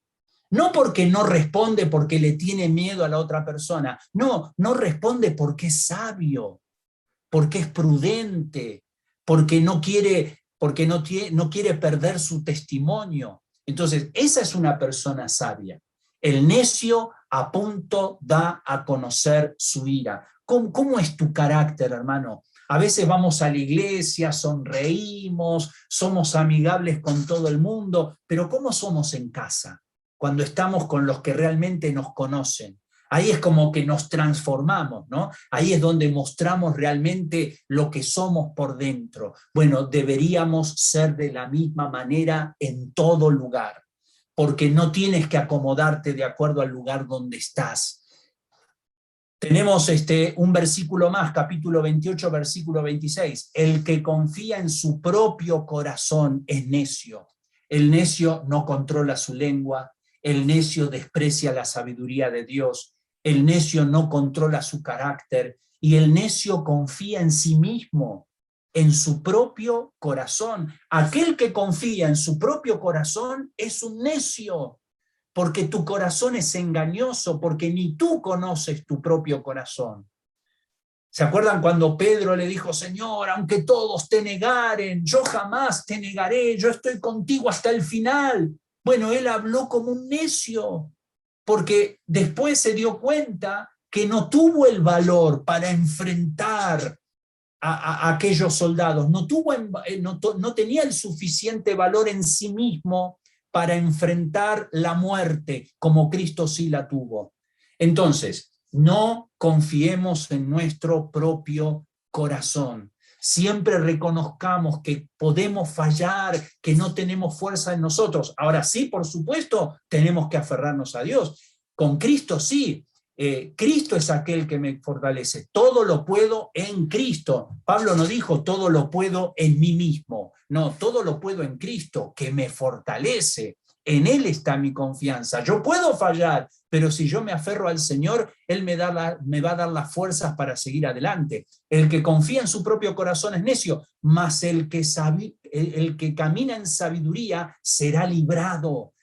no porque no responde porque le tiene miedo a la otra persona, no responde porque es sabio, porque es prudente, porque no quiere perder su testimonio. Entonces, esa es una persona sabia. El necio a punto da a conocer su ira. ¿Cómo es tu carácter, hermano? A veces vamos a la iglesia, sonreímos, somos amigables con todo el mundo, pero ¿cómo somos en casa? Cuando estamos con los que realmente nos conocen. Ahí es como que nos transformamos, ¿no? Ahí es donde mostramos realmente lo que somos por dentro. Bueno, deberíamos ser de la misma manera en todo lugar, porque no tienes que acomodarte de acuerdo al lugar donde estás. Tenemos un versículo más, capítulo 28, versículo 26. El que confía en su propio corazón es necio. El necio no controla su lengua, el necio desprecia la sabiduría de Dios, el necio no controla su carácter y el necio confía en sí mismo, en su propio corazón. Aquel que confía en su propio corazón es un necio, porque tu corazón es engañoso, porque ni tú conoces tu propio corazón. ¿Se acuerdan cuando Pedro le dijo, Señor, aunque todos te negaren, yo jamás te negaré, yo estoy contigo hasta el final? Bueno, él habló como un necio, porque después se dio cuenta que no tuvo el valor para enfrentar a aquellos soldados, no tenía el suficiente valor en sí mismo para enfrentar la muerte como Cristo sí la tuvo. Entonces, no confiemos en nuestro propio corazón. Siempre reconozcamos que podemos fallar, que no tenemos fuerza en nosotros. Ahora sí, por supuesto, tenemos que aferrarnos a Dios. Con Cristo sí. Cristo es aquel que me fortalece. Todo lo puedo en Cristo. Pablo no dijo todo lo puedo en mí mismo. No, todo lo puedo en Cristo, que me fortalece. En Él está mi confianza. Yo puedo fallar, pero si yo me aferro al Señor, Él me va a dar las fuerzas para seguir adelante. El que confía en su propio corazón es necio, mas el que el que camina en sabiduría será librado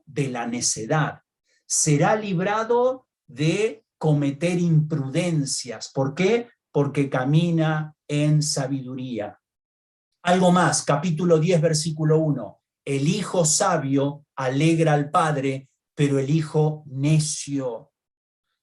de la necedad, será librado de cometer imprudencias. ¿Por qué? Porque camina en sabiduría. Algo más, capítulo 10, versículo 1. El hijo sabio alegra al padre, pero el hijo necio.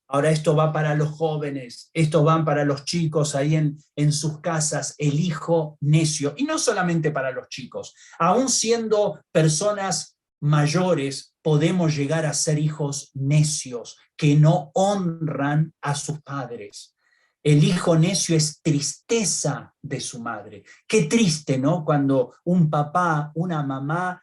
Ahora esto va para los jóvenes, esto va para los chicos ahí en sus casas, el hijo necio. Y no solamente para los chicos, aún siendo personas mayores, podemos llegar a ser hijos necios, que no honran a sus padres. El hijo necio es tristeza de su madre. Qué triste, ¿no? Cuando un papá, una mamá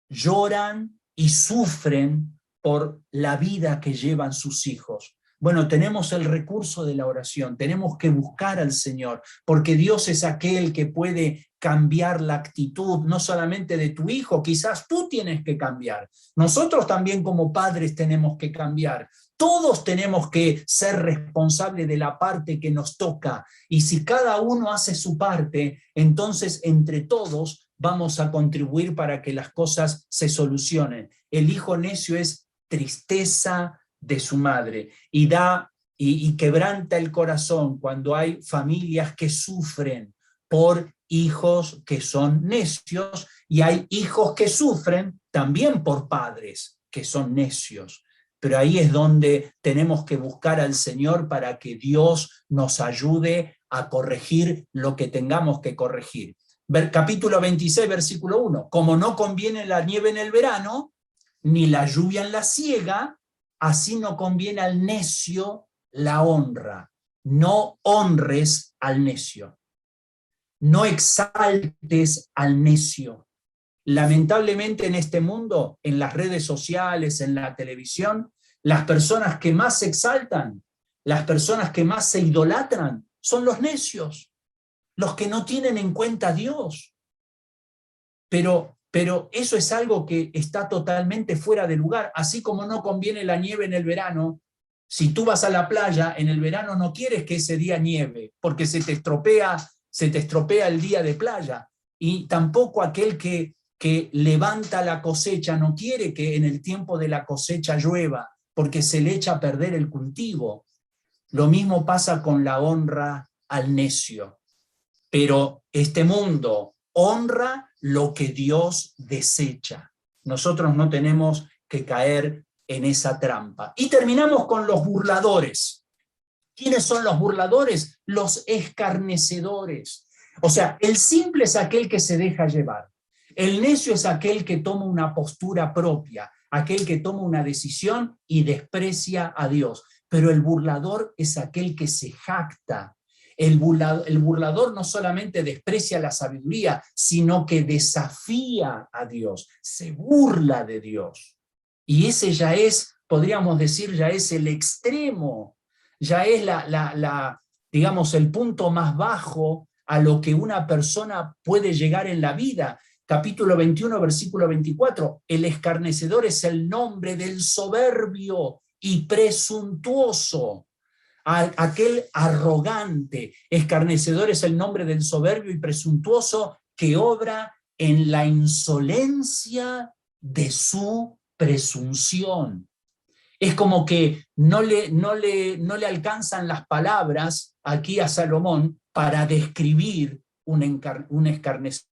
lloran y sufren por la vida que llevan sus hijos. Bueno, tenemos el recurso de la oración, tenemos que buscar al Señor, porque Dios es aquel que puede cambiar la actitud, no solamente de tu hijo, quizás tú tienes que cambiar. Nosotros también como padres tenemos que cambiar. Todos tenemos que ser responsables de la parte que nos toca, y si cada uno hace su parte, entonces entre todos vamos a contribuir para que las cosas se solucionen. El hijo necio es tristeza de su madre y quebranta el corazón cuando hay familias que sufren por hijos que son necios, y hay hijos que sufren también por padres que son necios. Pero ahí es donde tenemos que buscar al Señor para que Dios nos ayude a corregir lo que tengamos que corregir. Capítulo 26, versículo 1. Como no conviene la nieve en el verano, ni la lluvia en la siega, así no conviene al necio la honra. No honres al necio. No exaltes al necio. Lamentablemente en este mundo, en las redes sociales, en la televisión, las personas que más se exaltan, las personas que más se idolatran, son los necios, los que no tienen en cuenta a Dios. Pero eso es algo que está totalmente fuera de lugar. Así como no conviene la nieve en el verano, si tú vas a la playa en el verano no quieres que ese día nieve, porque se te estropea el día de playa. Y tampoco aquel que levanta la cosecha no quiere que en el tiempo de la cosecha llueva, porque se le echa a perder el cultivo. Lo mismo pasa con la honra al necio. Pero este mundo honra lo que Dios desecha. Nosotros no tenemos que caer en esa trampa. Y terminamos con los burladores. ¿Quiénes son los burladores? Los escarnecedores. O sea, el simple es aquel que se deja llevar. El necio es aquel que toma una postura propia, aquel que toma una decisión y desprecia a Dios. Pero el burlador es aquel que se jacta. El burlador no solamente desprecia la sabiduría, sino que desafía a Dios, se burla de Dios. Y ese ya es, podríamos decir, ya es el extremo, ya es digamos, el punto más bajo a lo que una persona puede llegar en la vida. Capítulo 21, versículo 24, el escarnecedor es el nombre del soberbio y presuntuoso. Aquel arrogante, escarnecedor es el nombre del soberbio y presuntuoso que obra en la insolencia de su presunción. Es como que no le alcanzan las palabras aquí a Salomón para describir un escarnecedor.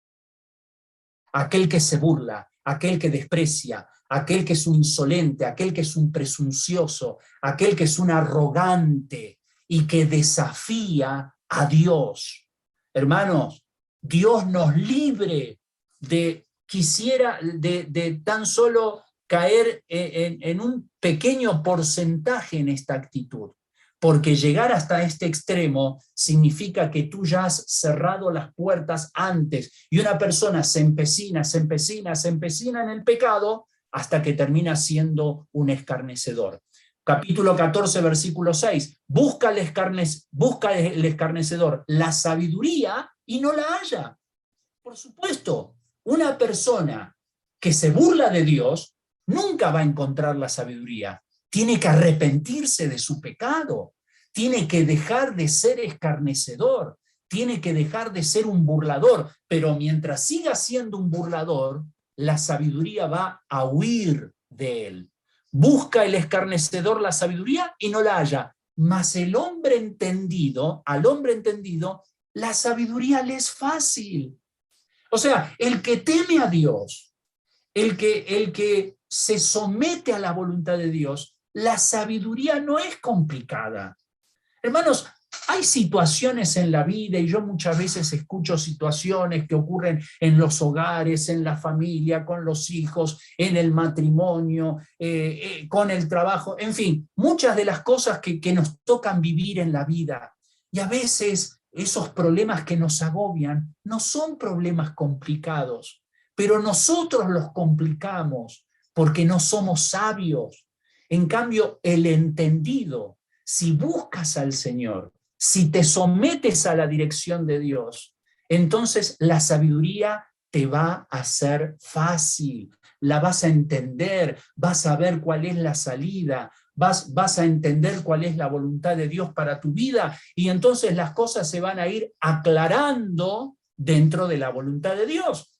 Aquel que se burla, aquel que desprecia, aquel que es un insolente, aquel que es un presuncioso, aquel que es un arrogante y que desafía a Dios. Hermanos, Dios nos libre de tan solo caer en un pequeño porcentaje en esta actitud, porque llegar hasta este extremo significa que tú ya has cerrado las puertas antes, y una persona se empecina en el pecado hasta que termina siendo un escarnecedor. Capítulo 14, versículo 6. Busca el escarnecedor la sabiduría y no la halla. Por supuesto, una persona que se burla de Dios nunca va a encontrar la sabiduría. Tiene que arrepentirse de su pecado, tiene que dejar de ser escarnecedor, tiene que dejar de ser un burlador, pero mientras siga siendo un burlador, la sabiduría va a huir de él. Busca el escarnecedor la sabiduría y no la halla, mas al hombre entendido, la sabiduría le es fácil. O sea, el que teme a Dios, el que se somete a la voluntad de Dios, la sabiduría no es complicada. Hermanos, hay situaciones en la vida, y yo muchas veces escucho situaciones que ocurren en los hogares, en la familia, con los hijos, en el matrimonio, con el trabajo, en fin, muchas de las cosas que nos tocan vivir en la vida. Y a veces esos problemas que nos agobian no son problemas complicados, pero nosotros los complicamos porque no somos sabios. En cambio, el entendido, si buscas al Señor, si te sometes a la dirección de Dios, entonces la sabiduría te va a ser fácil, la vas a entender, vas a ver cuál es la salida, vas a entender cuál es la voluntad de Dios para tu vida, y entonces las cosas se van a ir aclarando dentro de la voluntad de Dios.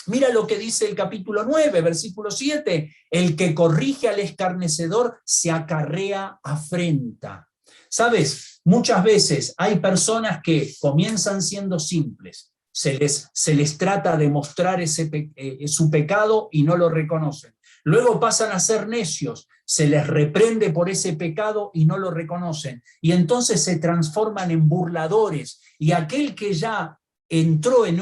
Mira lo que dice el capítulo 9, versículo 7. El que corrige al escarnecedor se acarrea afrenta. ¿Sabes? Muchas veces hay personas que comienzan siendo simples. Se les trata de mostrar su pecado y no lo reconocen. Luego pasan a ser necios. Se les reprende por ese pecado y no lo reconocen. Y entonces se transforman en burladores. Y aquel que ya entró en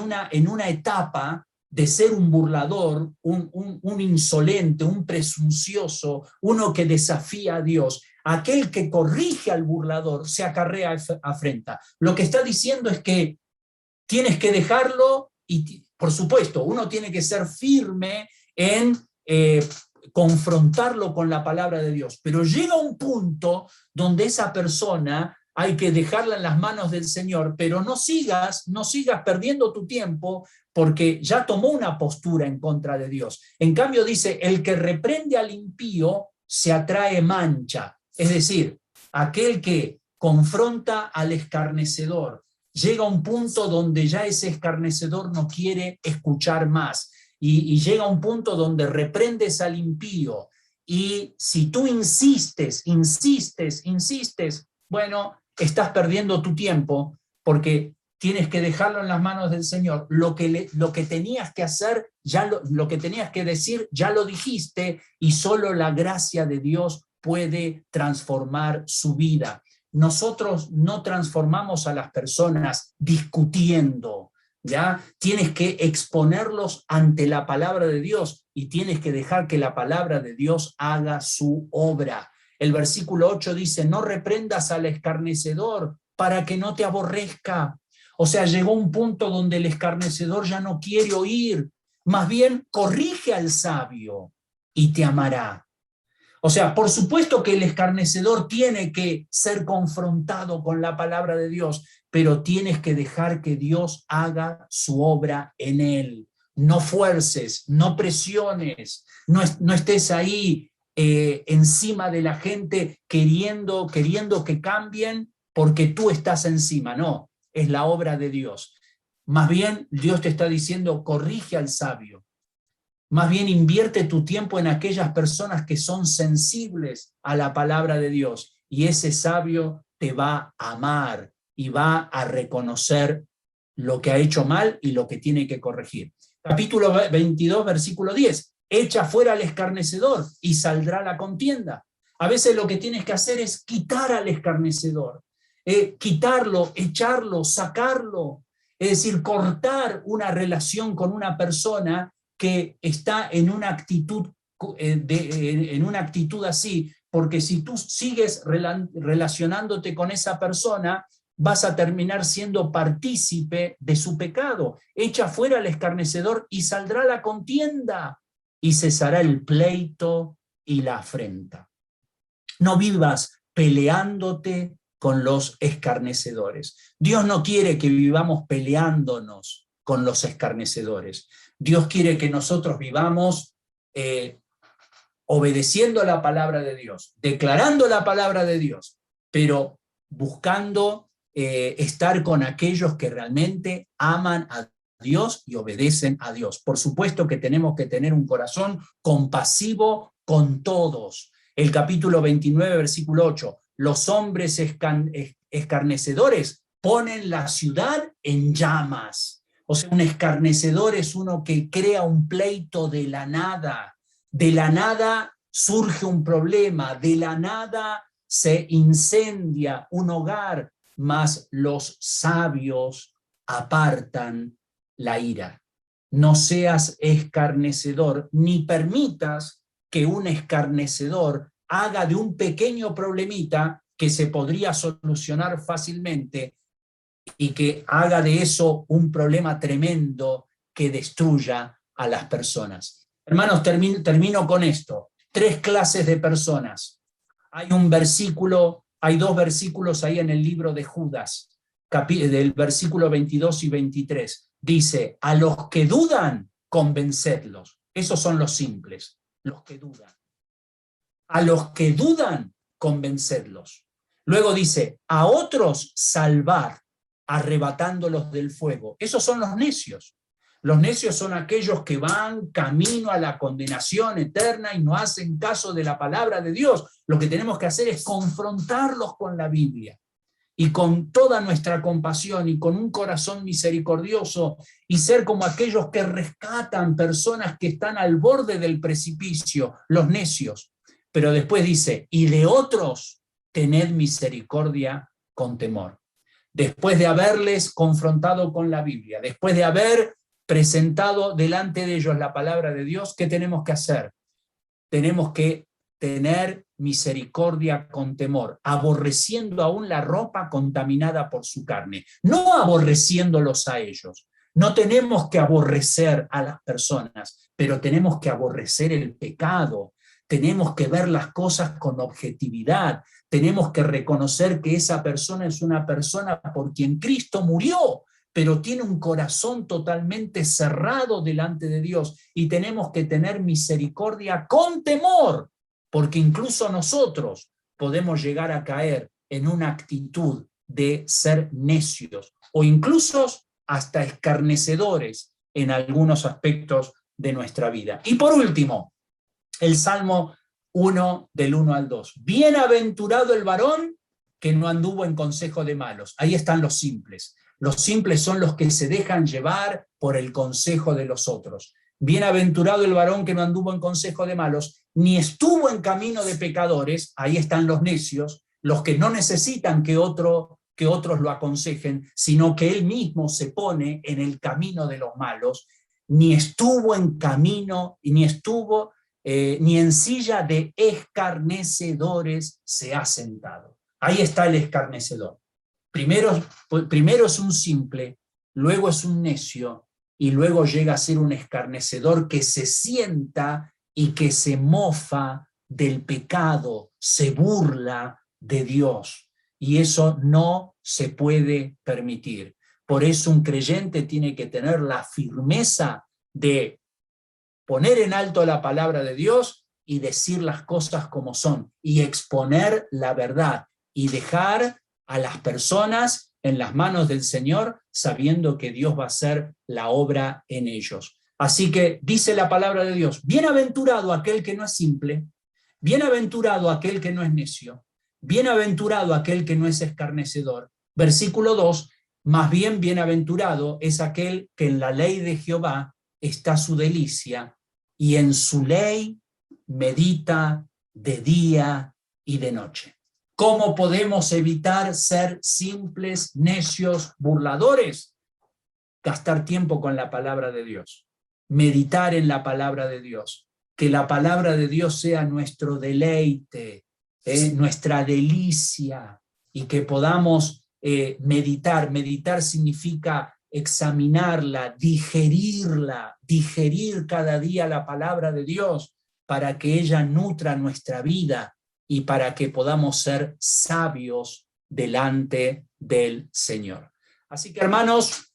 una etapa de ser un burlador, un insolente, un presuncioso, uno que desafía a Dios, aquel que corrige al burlador se acarrea afrenta. Lo que está diciendo es que tienes que dejarlo y, por supuesto, uno tiene que ser firme en confrontarlo con la palabra de Dios, pero llega un punto donde esa persona hay que dejarla en las manos del Señor, pero no sigas perdiendo tu tiempo porque ya tomó una postura en contra de Dios. En cambio dice, el que reprende al impío se atrae mancha. Es decir, aquel que confronta al escarnecedor, llega a un punto donde ya ese escarnecedor no quiere escuchar más, y llega a un punto donde reprendes al impío, y si tú insistes, bueno, estás perdiendo tu tiempo, porque tienes que dejarlo en las manos del Señor. Lo que tenías que hacer, lo que tenías que decir, ya lo dijiste, y solo la gracia de Dios puede transformar su vida. Nosotros no transformamos a las personas discutiendo, ¿ya? Tienes que exponerlos ante la palabra de Dios y tienes que dejar que la palabra de Dios haga su obra. El versículo 8 dice, no reprendas al escarnecedor para que no te aborrezca. O sea, llegó un punto donde el escarnecedor ya no quiere oír, más bien corrige al sabio y te amará. O sea, por supuesto que el escarnecedor tiene que ser confrontado con la palabra de Dios, pero tienes que dejar que Dios haga su obra en él. No fuerces, no presiones, no estés ahí encima de la gente queriendo que cambien porque tú estás encima. No, es la obra de Dios. Más bien, Dios te está diciendo, corrige al sabio. Más bien invierte tu tiempo en aquellas personas que son sensibles a la palabra de Dios, y ese sabio te va a amar y va a reconocer lo que ha hecho mal y lo que tiene que corregir. Capítulo 22, versículo 10. Echa fuera al escarnecedor y saldrá la contienda. A veces lo que tienes que hacer es quitar al escarnecedor, quitarlo, echarlo, sacarlo, es decir, cortar una relación con una persona que está en una actitud así, porque si tú sigues relacionándote con esa persona, vas a terminar siendo partícipe de su pecado. Echa fuera al escarnecedor y saldrá la contienda, y cesará el pleito y la afrenta. No vivas peleándote con los escarnecedores. Dios no quiere que vivamos peleándonos con los escarnecedores. Dios quiere que nosotros vivamos obedeciendo la palabra de Dios, declarando la palabra de Dios, pero buscando estar con aquellos que realmente aman a Dios y obedecen a Dios. Por supuesto que tenemos que tener un corazón compasivo con todos. El capítulo 29, versículo 8, los hombres escarnecedores ponen la ciudad en llamas. O sea, un escarnecedor es uno que crea un pleito de la nada. De la nada surge un problema, de la nada se incendia un hogar, mas los sabios apartan la ira. No seas escarnecedor, ni permitas que un escarnecedor haga de un pequeño problemita que se podría solucionar fácilmente y que haga de eso un problema tremendo que destruya a las personas. Hermanos, termino con esto. 3 clases de personas. Hay dos versículos ahí en el libro de Judas, del versículo 22 y 23. Dice, a los que dudan, convencedlos. Esos son los simples, los que dudan. A los que dudan, convencedlos. Luego dice, a otros salvar, arrebatándolos del fuego. Esos son los necios. Los necios son aquellos que van camino a la condenación eterna y no hacen caso de la palabra de Dios. Lo que tenemos que hacer es confrontarlos con la Biblia y con toda nuestra compasión y con un corazón misericordioso y ser como aquellos que rescatan personas que están al borde del precipicio, los necios. Pero después dice, y de otros tened misericordia con temor. Después de haberles confrontado con la Biblia, después de haber presentado delante de ellos la palabra de Dios, ¿qué tenemos que hacer? Tenemos que tener misericordia con temor, aborreciendo aún la ropa contaminada por su carne, no aborreciéndolos a ellos. No tenemos que aborrecer a las personas, pero tenemos que aborrecer el pecado. Tenemos que ver las cosas con objetividad. Tenemos que reconocer que esa persona es una persona por quien Cristo murió, pero tiene un corazón totalmente cerrado delante de Dios, y tenemos que tener misericordia con temor, porque incluso nosotros podemos llegar a caer en una actitud de ser necios o incluso hasta escarnecedores en algunos aspectos de nuestra vida. Y por último, el Salmo 1 del 1 al 2. Bienaventurado el varón que no anduvo en consejo de malos. Ahí están los simples. Los simples son los que se dejan llevar por el consejo de los otros. Bienaventurado el varón que no anduvo en consejo de malos, ni estuvo en camino de pecadores. Ahí están los necios, los que no necesitan que otros lo aconsejen, sino que él mismo se pone en el camino de los malos. Ni estuvo en camino, ni en silla de escarnecedores se ha sentado. Ahí está el escarnecedor. Primero es un simple, luego es un necio, y luego llega a ser un escarnecedor que se sienta y que se mofa del pecado, se burla de Dios. Y eso no se puede permitir. Por eso un creyente tiene que tener la firmeza de poner en alto la palabra de Dios y decir las cosas como son, y exponer la verdad, y dejar a las personas en las manos del Señor, sabiendo que Dios va a hacer la obra en ellos. Así que dice la palabra de Dios, bienaventurado aquel que no es simple, bienaventurado aquel que no es necio, bienaventurado aquel que no es escarnecedor. Versículo 2, más bien bienaventurado es aquel que en la ley de Jehová está su delicia, y en su ley medita de día y de noche. ¿Cómo podemos evitar ser simples, necios, burladores? Gastar tiempo con la palabra de Dios, meditar en la palabra de Dios, que la palabra de Dios sea nuestro deleite, nuestra delicia, y que podamos meditar. Meditar significa examinarla, digerir cada día la palabra de Dios para que ella nutra nuestra vida y para que podamos ser sabios delante del Señor. Así que, hermanos,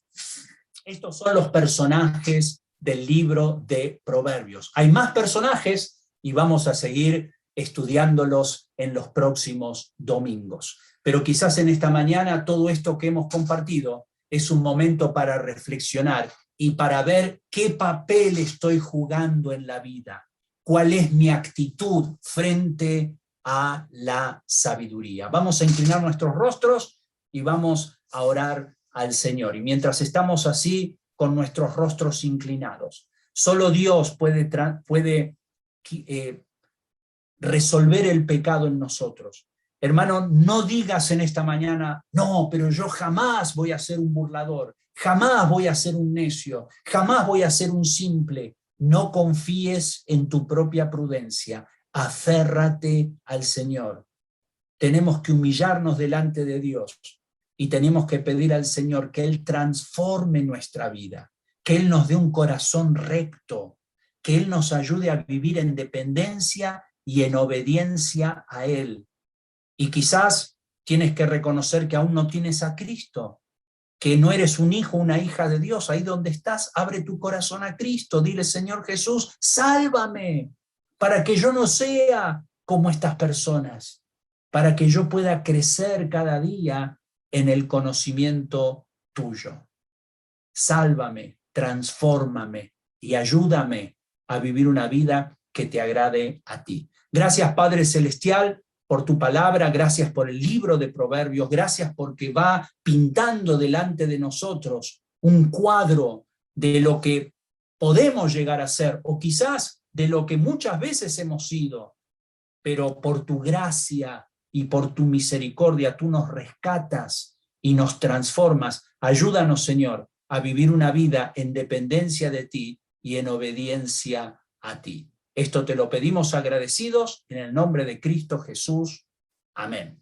estos son los personajes del libro de Proverbios. Hay más personajes y vamos a seguir estudiándolos en los próximos domingos. Pero quizás en esta mañana todo esto que hemos compartido es un momento para reflexionar y para ver qué papel estoy jugando en la vida, cuál es mi actitud frente a la sabiduría. Vamos a inclinar nuestros rostros y vamos a orar al Señor. Y mientras estamos así, con nuestros rostros inclinados, solo Dios puede resolver el pecado en nosotros. Hermano, no digas en esta mañana, no, pero yo jamás voy a ser un burlador, jamás voy a ser un necio, jamás voy a ser un simple. No confíes en tu propia prudencia, aférrate al Señor. Tenemos que humillarnos delante de Dios y tenemos que pedir al Señor que Él transforme nuestra vida, que Él nos dé un corazón recto, que Él nos ayude a vivir en dependencia y en obediencia a Él. Y quizás tienes que reconocer que aún no tienes a Cristo, que no eres un hijo, una hija de Dios. Ahí donde estás, abre tu corazón a Cristo, dile: Señor Jesús, sálvame, para que yo no sea como estas personas, para que yo pueda crecer cada día en el conocimiento tuyo. Sálvame, transfórmame y ayúdame a vivir una vida que te agrade a ti. Gracias, Padre Celestial, por tu palabra, gracias por el libro de Proverbios, gracias porque va pintando delante de nosotros un cuadro de lo que podemos llegar a ser, o quizás de lo que muchas veces hemos sido, pero por tu gracia y por tu misericordia tú nos rescatas y nos transformas. Ayúdanos, Señor, a vivir una vida en dependencia de ti y en obediencia a ti. Esto te lo pedimos agradecidos en el nombre de Cristo Jesús. Amén.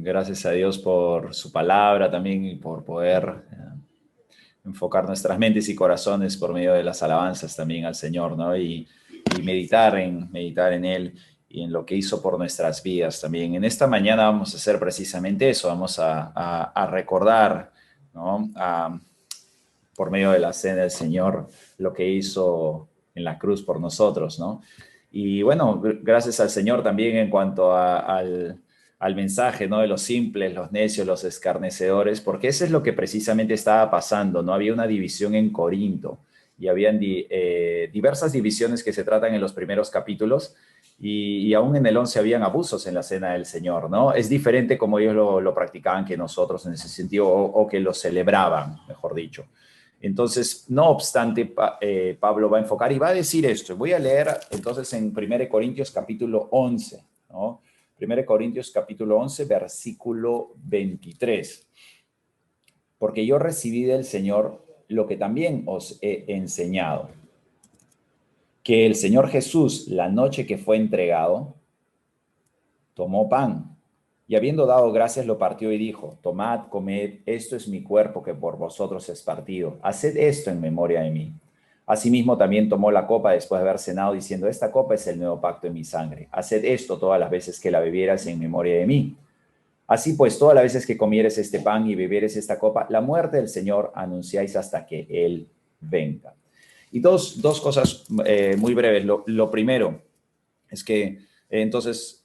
Gracias a Dios por su palabra también y por poder enfocar nuestras mentes y corazones por medio de las alabanzas también al Señor, ¿no? Y meditar en Él y en lo que hizo por nuestras vidas también. En esta mañana vamos a hacer precisamente eso, vamos a recordar, ¿no? Por medio de la cena del Señor, lo que hizo en la cruz por nosotros, ¿no? Y bueno, gracias al Señor también en cuanto al mensaje, ¿no? De los simples, los necios, los escarnecedores, porque eso es lo que precisamente estaba pasando, ¿no? Había una división en Corinto y habían diversas divisiones que se tratan en los primeros capítulos y aún en el 11 habían abusos en la cena del Señor, ¿no? Es diferente como ellos lo practicaban que nosotros en ese sentido o que lo celebraban, mejor dicho. Entonces, no obstante, Pablo va a enfocar y va a decir esto. Voy a leer entonces en 1 Corintios capítulo 11, ¿no? 1 Corintios capítulo 11, versículo 23. Porque yo recibí del Señor lo que también os he enseñado. Que el Señor Jesús, la noche que fue entregado, tomó pan. Y habiendo dado gracias, lo partió y dijo, tomad, comed, esto es mi cuerpo que por vosotros es partido. Haced esto en memoria de mí. Asimismo también tomó la copa después de haber cenado, diciendo, esta copa es el nuevo pacto en mi sangre. Haced esto todas las veces que la bebieras en memoria de mí. Así pues, todas las veces que comieres este pan y bebieres esta copa, la muerte del Señor anunciáis hasta que Él venga. Y dos cosas muy breves. Lo primero es que entonces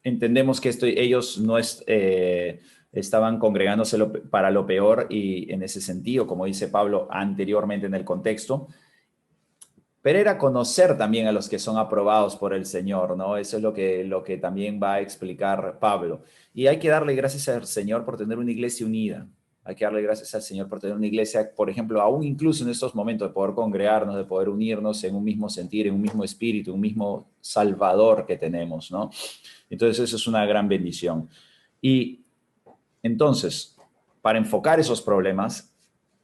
entendemos que ellos no estaban congregándose para lo peor y en ese sentido, como dice Pablo anteriormente en el contexto, pero era conocer también a los que son aprobados por el Señor, ¿no? Eso es lo que también va a explicar Pablo. Y hay que darle gracias al Señor por tener una iglesia unida. Hay que darle gracias al Señor por tener una iglesia, por ejemplo, aún incluso en estos momentos de poder congregarnos, de poder unirnos en un mismo sentir, en un mismo espíritu, un mismo Salvador que tenemos, ¿no? Entonces eso es una gran bendición. Y entonces, para enfocar esos problemas,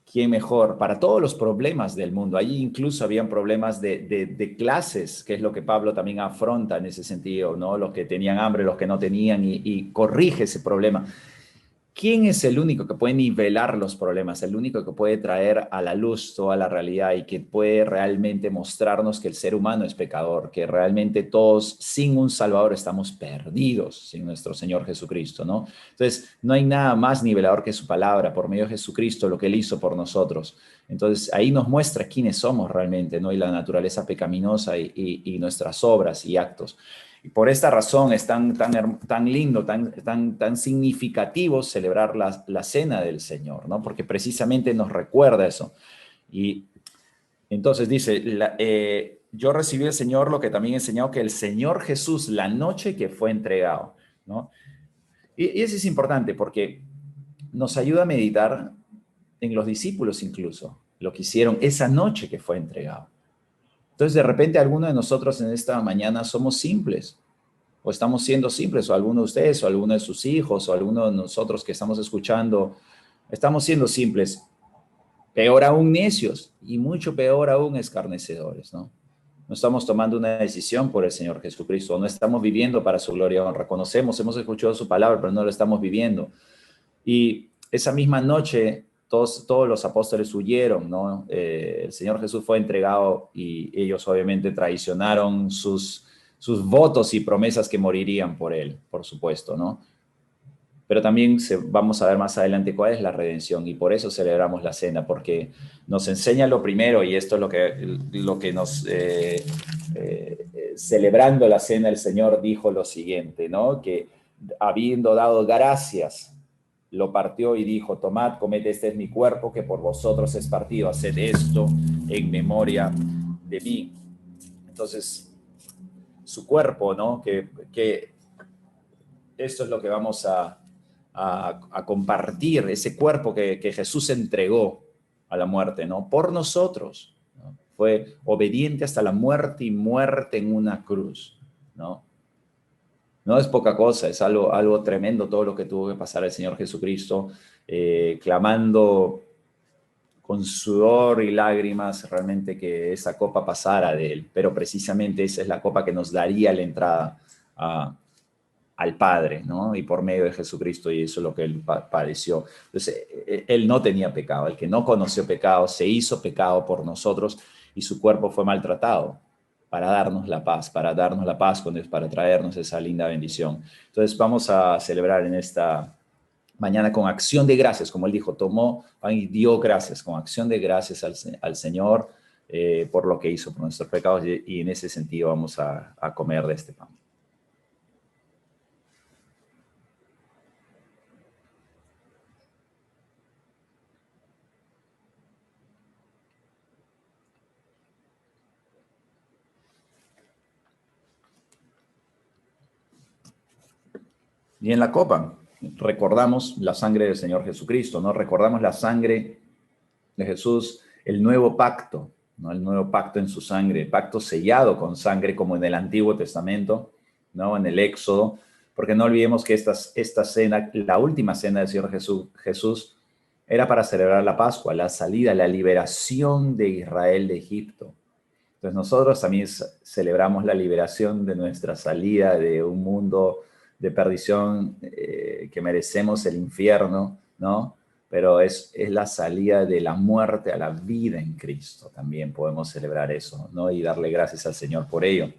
¿quién mejor? Para todos los problemas del mundo. Allí incluso habían problemas de clases, que es lo que Pablo también afronta en ese sentido, ¿no? Los que tenían hambre, los que no tenían, y corrige ese problema. ¿Quién es el único que puede nivelar los problemas? El único que puede traer a la luz toda la realidad y que puede realmente mostrarnos que el ser humano es pecador, que realmente todos sin un Salvador estamos perdidos sin nuestro Señor Jesucristo, ¿no? Entonces, no hay nada más nivelador que su palabra, por medio de Jesucristo, lo que Él hizo por nosotros. Entonces, ahí nos muestra quiénes somos realmente, ¿no? Y la naturaleza pecaminosa y nuestras obras y actos. Y por esta razón es tan lindo, tan significativo celebrar la cena del Señor, ¿no? Porque precisamente nos recuerda eso. Y entonces dice, yo recibí del Señor lo que también he enseñado, que el Señor Jesús, la noche que fue entregado, ¿no? Y eso es importante porque nos ayuda a meditar en los discípulos incluso, lo que hicieron esa noche que fue entregado. Entonces, de repente, algunos de nosotros en esta mañana somos simples, o estamos siendo simples, o alguno de ustedes, o alguno de sus hijos, o alguno de nosotros que estamos escuchando, estamos siendo simples. Peor aún necios, y mucho peor aún escarnecedores, ¿no? No estamos tomando una decisión por el Señor Jesucristo, no estamos viviendo para su gloria y honra. Conocemos, hemos escuchado su palabra, pero no lo estamos viviendo. Y esa misma noche todos los apóstoles huyeron, ¿no? El Señor Jesús fue entregado y ellos obviamente traicionaron sus votos y promesas que morirían por él, por supuesto, ¿no? Pero también vamos a ver más adelante cuál es la redención y por eso celebramos la cena, porque nos enseña lo primero, y esto es lo que nos, celebrando la cena, el Señor dijo lo siguiente, ¿no? Que habiendo dado gracias, lo partió y dijo, tomad, comed, este es mi cuerpo que por vosotros es partido, haced esto en memoria de mí. Entonces, su cuerpo, ¿no? Que esto es lo que vamos a compartir, ese cuerpo que Jesús entregó a la muerte, ¿no? Por nosotros, ¿no? Fue obediente hasta la muerte y muerte en una cruz, ¿no? No es poca cosa, es algo tremendo todo lo que tuvo que pasar el Señor Jesucristo, clamando con sudor y lágrimas realmente que esa copa pasara de él, pero precisamente esa es la copa que nos daría la entrada al Padre, ¿no? Y por medio de Jesucristo, y eso es lo que él padeció. Entonces, él no tenía pecado. El que no conoció pecado se hizo pecado por nosotros y su cuerpo fue maltratado para darnos la paz con Dios, para traernos esa linda bendición. Entonces, vamos a celebrar en esta mañana con acción de gracias, como él dijo, tomó pan y dio gracias, con acción de gracias al Señor por lo que hizo por nuestros pecados, y en ese sentido vamos a comer de este pan. Y en la copa recordamos la sangre del Señor Jesucristo, ¿no? Recordamos la sangre de Jesús, el nuevo pacto, ¿no? El nuevo pacto en su sangre, pacto sellado con sangre como en el Antiguo Testamento, ¿no? En el Éxodo, porque no olvidemos que esta cena, la última cena del Señor Jesús, era para celebrar la Pascua, la salida, la liberación de Israel de Egipto. Entonces nosotros también celebramos la liberación de nuestra salida de un mundo de perdición que merecemos el infierno, ¿no? Pero es la salida de la muerte a la vida en Cristo. También podemos celebrar eso, ¿no? Y darle gracias al Señor por ello.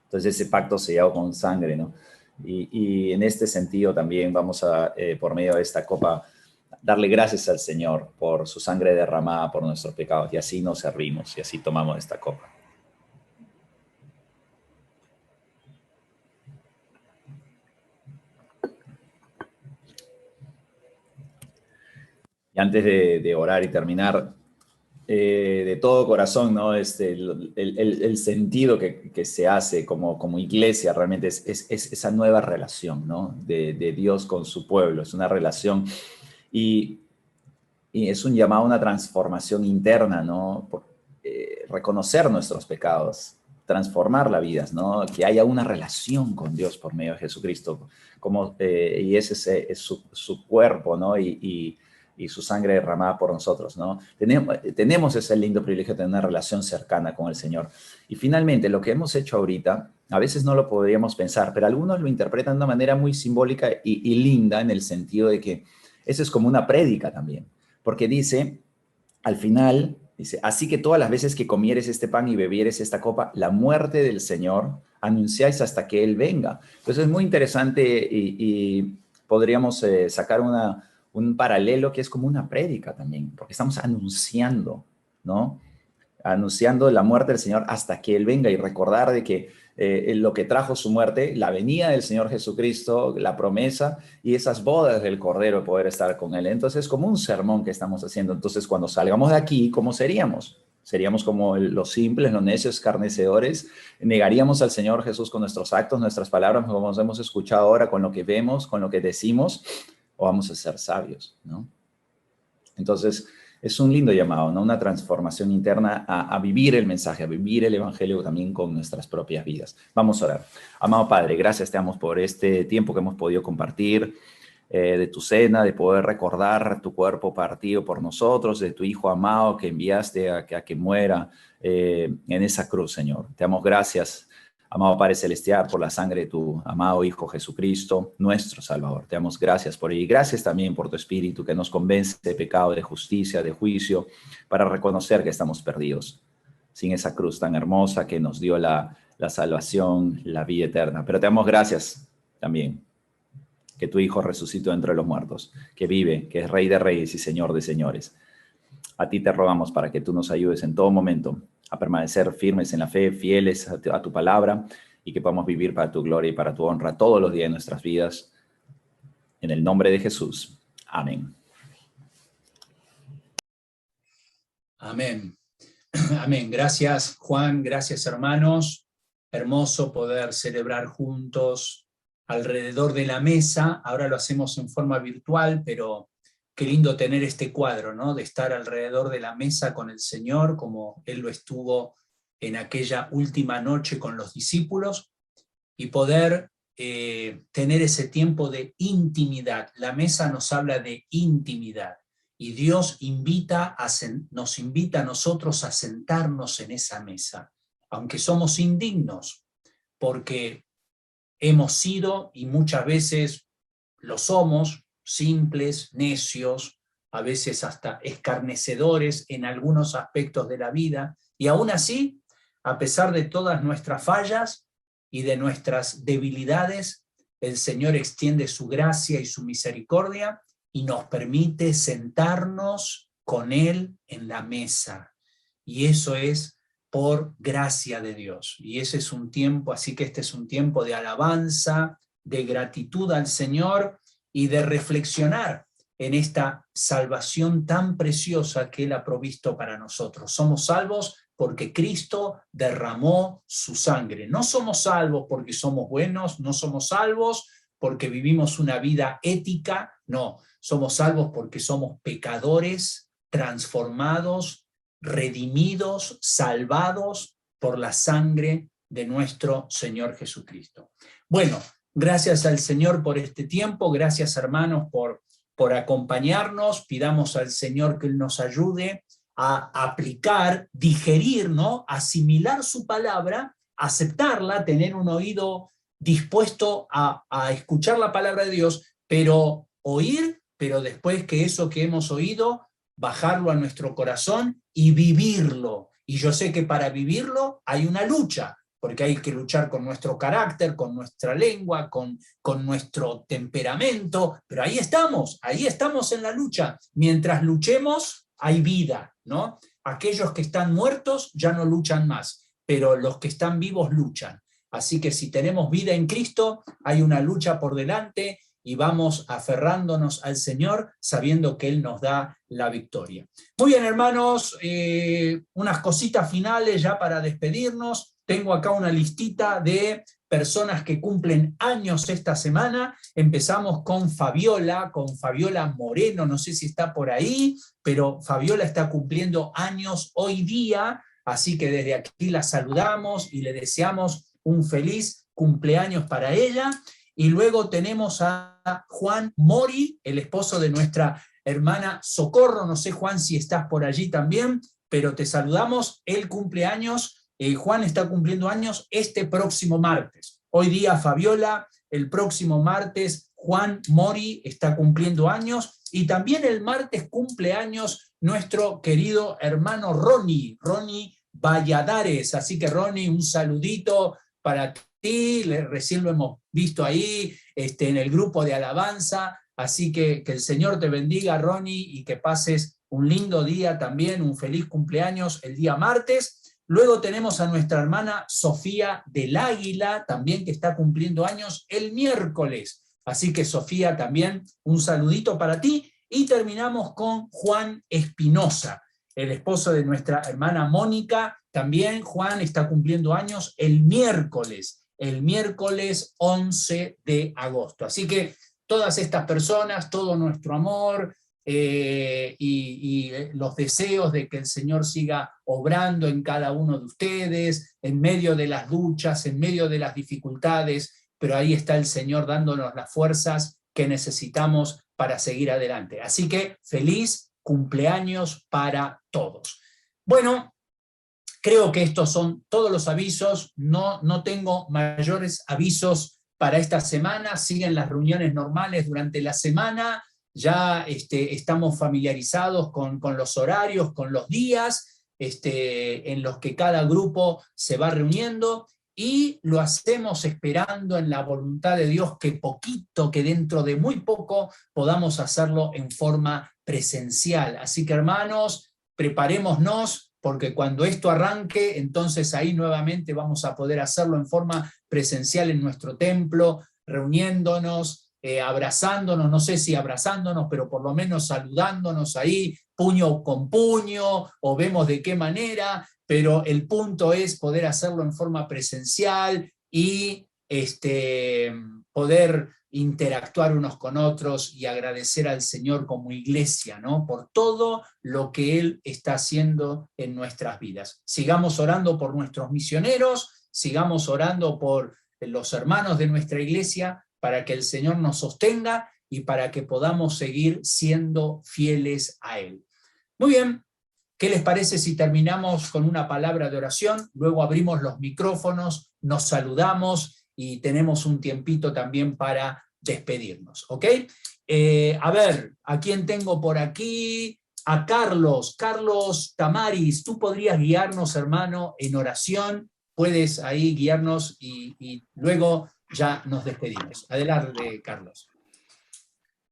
Entonces ese pacto sellado con sangre, ¿no? Y en este sentido también vamos a, por medio de esta copa, darle gracias al Señor por su sangre derramada por nuestros pecados, y así nos servimos y así tomamos esta copa. Y antes de orar y terminar, de todo corazón, ¿no? El sentido que se hace como iglesia realmente es esa nueva relación, ¿no? De Dios con su pueblo. Es una relación y es un llamado a una transformación interna, ¿no? Reconocer nuestros pecados, transformar la vida, ¿no? Que haya una relación con Dios por medio de Jesucristo, y ese es su cuerpo, ¿no? Y su sangre derramada por nosotros, ¿no? Tenemos ese lindo privilegio de tener una relación cercana con el Señor. Y finalmente, lo que hemos hecho ahorita, a veces no lo podríamos pensar, pero algunos lo interpretan de una manera muy simbólica y linda, en el sentido de que eso es como una prédica también, porque dice, al final, dice, así que todas las veces que comieres este pan y bebieres esta copa, la muerte del Señor anunciáis hasta que Él venga. Entonces es muy interesante y podríamos sacar un paralelo que es como una prédica también, porque estamos anunciando, ¿no? Anunciando la muerte del Señor hasta que Él venga, y recordar de que lo que trajo su muerte, la venida del Señor Jesucristo, la promesa y esas bodas del Cordero, poder estar con Él. Entonces es como un sermón que estamos haciendo. Entonces cuando salgamos de aquí, ¿cómo seríamos? Seríamos como los simples, los necios, escarnecedores. Negaríamos al Señor Jesús con nuestros actos, nuestras palabras, como nos hemos escuchado ahora, con lo que vemos, con lo que decimos, o vamos a ser sabios, ¿no? Entonces, es un lindo llamado, ¿no? Una transformación interna a vivir el mensaje, a vivir el evangelio también con nuestras propias vidas. Vamos a orar. Amado Padre, gracias te damos por este tiempo que hemos podido compartir, de tu cena, de poder recordar tu cuerpo partido por nosotros, de tu Hijo amado que enviaste a que muera en esa cruz, Señor. Te damos gracias, amado Padre Celestial, por la sangre de tu amado Hijo Jesucristo, nuestro Salvador. Te damos gracias por ello. Y gracias también por tu Espíritu que nos convence de pecado, de justicia, de juicio, para reconocer que estamos perdidos sin esa cruz tan hermosa que nos dio la salvación, la vida eterna. Pero te damos gracias también que tu Hijo resucitó entre los muertos, que vive, que es Rey de Reyes y Señor de Señores. A ti te rogamos para que tú nos ayudes en todo momento a permanecer firmes en la fe, fieles a tu palabra, y que podamos vivir para tu gloria y para tu honra todos los días de nuestras vidas. En el nombre de Jesús. Amén. Amén. Amén. Gracias, Juan. Gracias, hermanos. Hermoso poder celebrar juntos alrededor de la mesa. Ahora lo hacemos en forma virtual, pero qué lindo tener este cuadro, ¿no? De estar alrededor de la mesa con el Señor, como Él lo estuvo en aquella última noche con los discípulos, y poder tener ese tiempo de intimidad. La mesa nos habla de intimidad, y Dios nos invita a nosotros a sentarnos en esa mesa, aunque somos indignos, porque hemos sido y muchas veces lo somos, simples, necios, a veces hasta escarnecedores en algunos aspectos de la vida, y aún así, a pesar de todas nuestras fallas y de nuestras debilidades, el Señor extiende su gracia y su misericordia y nos permite sentarnos con Él en la mesa. Y eso es por gracia de Dios. Y ese es un tiempo, así que este es un tiempo de alabanza, de gratitud al Señor y de reflexionar en esta salvación tan preciosa que Él ha provisto para nosotros. Somos salvos porque Cristo derramó su sangre. No somos salvos porque somos buenos, no somos salvos porque vivimos una vida ética, no. Somos salvos porque somos pecadores, transformados, redimidos, salvados por la sangre de nuestro Señor Jesucristo. Bueno, gracias al Señor por este tiempo, gracias hermanos por acompañarnos, pidamos al Señor que Él nos ayude a aplicar, digerir, ¿no? Asimilar su palabra, aceptarla, tener un oído dispuesto a escuchar la palabra de Dios, pero oír, pero después que eso que hemos oído, bajarlo a nuestro corazón y vivirlo. Y yo sé que para vivirlo hay una lucha, porque hay que luchar con nuestro carácter, con nuestra lengua, con nuestro temperamento, pero ahí estamos en la lucha. Mientras luchemos, hay vida, ¿no? Aquellos que están muertos ya no luchan más, pero los que están vivos luchan. Así que si tenemos vida en Cristo, hay una lucha por delante y vamos aferrándonos al Señor sabiendo que Él nos da la victoria. Muy bien, hermanos, unas cositas finales ya para despedirnos. Tengo acá una listita de personas que cumplen años esta semana. Empezamos con Fabiola Moreno, no sé si está por ahí, pero Fabiola está cumpliendo años hoy día, así que desde aquí la saludamos y le deseamos un feliz cumpleaños para ella. Y luego tenemos a Juan Mori, el esposo de nuestra hermana Socorro. No sé, Juan, si estás por allí también, pero te saludamos. Él cumple años. Juan está cumpliendo años este próximo martes. Hoy día Fabiola, el próximo martes Juan Mori está cumpliendo años, y también el martes cumple años nuestro querido hermano Ronnie Valladares. Así que Ronnie, un saludito para ti, recién lo hemos visto ahí en el grupo de alabanza, así que el Señor te bendiga, Ronnie, y que pases un lindo día también, un feliz cumpleaños el día martes. Luego tenemos a nuestra hermana Sofía del Águila, también que está cumpliendo años el miércoles. Así que Sofía, también un saludito para ti. Y terminamos con Juan Espinosa, el esposo de nuestra hermana Mónica. También Juan está cumpliendo años el miércoles 11 de agosto. Así que todas estas personas, todo nuestro amor, y los deseos de que el Señor siga obrando en cada uno de ustedes, en medio de las luchas, en medio de las dificultades, pero ahí está el Señor dándonos las fuerzas que necesitamos para seguir adelante. Así que feliz cumpleaños para todos. Bueno, creo que estos son todos los avisos, no tengo mayores avisos para esta semana, siguen las reuniones normales durante la semana. Ya estamos familiarizados con los horarios, con los días en los que cada grupo se va reuniendo, y lo hacemos esperando en la voluntad de Dios que dentro de muy poco podamos hacerlo en forma presencial. Así que hermanos, preparémonos, porque cuando esto arranque, entonces ahí nuevamente vamos a poder hacerlo en forma presencial en nuestro templo, reuniéndonos, abrazándonos, no sé si abrazándonos, pero por lo menos saludándonos ahí, puño con puño, o vemos de qué manera, pero el punto es poder hacerlo en forma presencial y poder interactuar unos con otros y agradecer al Señor como iglesia, ¿no? Por todo lo que Él está haciendo en nuestras vidas. Sigamos orando por nuestros misioneros, sigamos orando por los hermanos de nuestra iglesia, para que el Señor nos sostenga y para que podamos seguir siendo fieles a Él. Muy bien, ¿qué les parece si terminamos con una palabra de oración? Luego abrimos los micrófonos, nos saludamos y tenemos un tiempito también para despedirnos, ¿ok? A ver, ¿a quién tengo por aquí? A Carlos Tamaris. ¿Tú podrías guiarnos, hermano, en oración? Puedes ahí guiarnos y luego ya nos despedimos. Adelante, Carlos.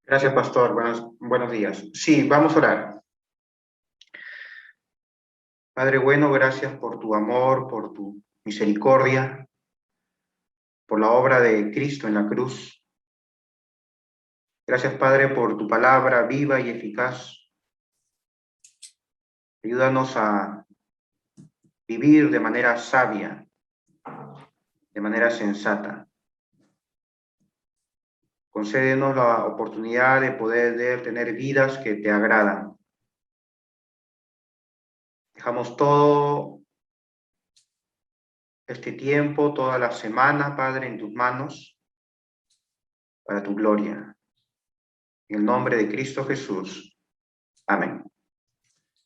Gracias, pastor. Buenos días. Sí, vamos a orar. Padre bueno, gracias por tu amor, por tu misericordia, por la obra de Cristo en la cruz. Gracias, Padre, por tu palabra viva y eficaz. Ayúdanos a vivir de manera sabia, de manera sensata. Concédenos la oportunidad de poder tener vidas que te agradan. Dejamos todo este tiempo, toda la semana, Padre, en tus manos, para tu gloria. En el nombre de Cristo Jesús. Amén.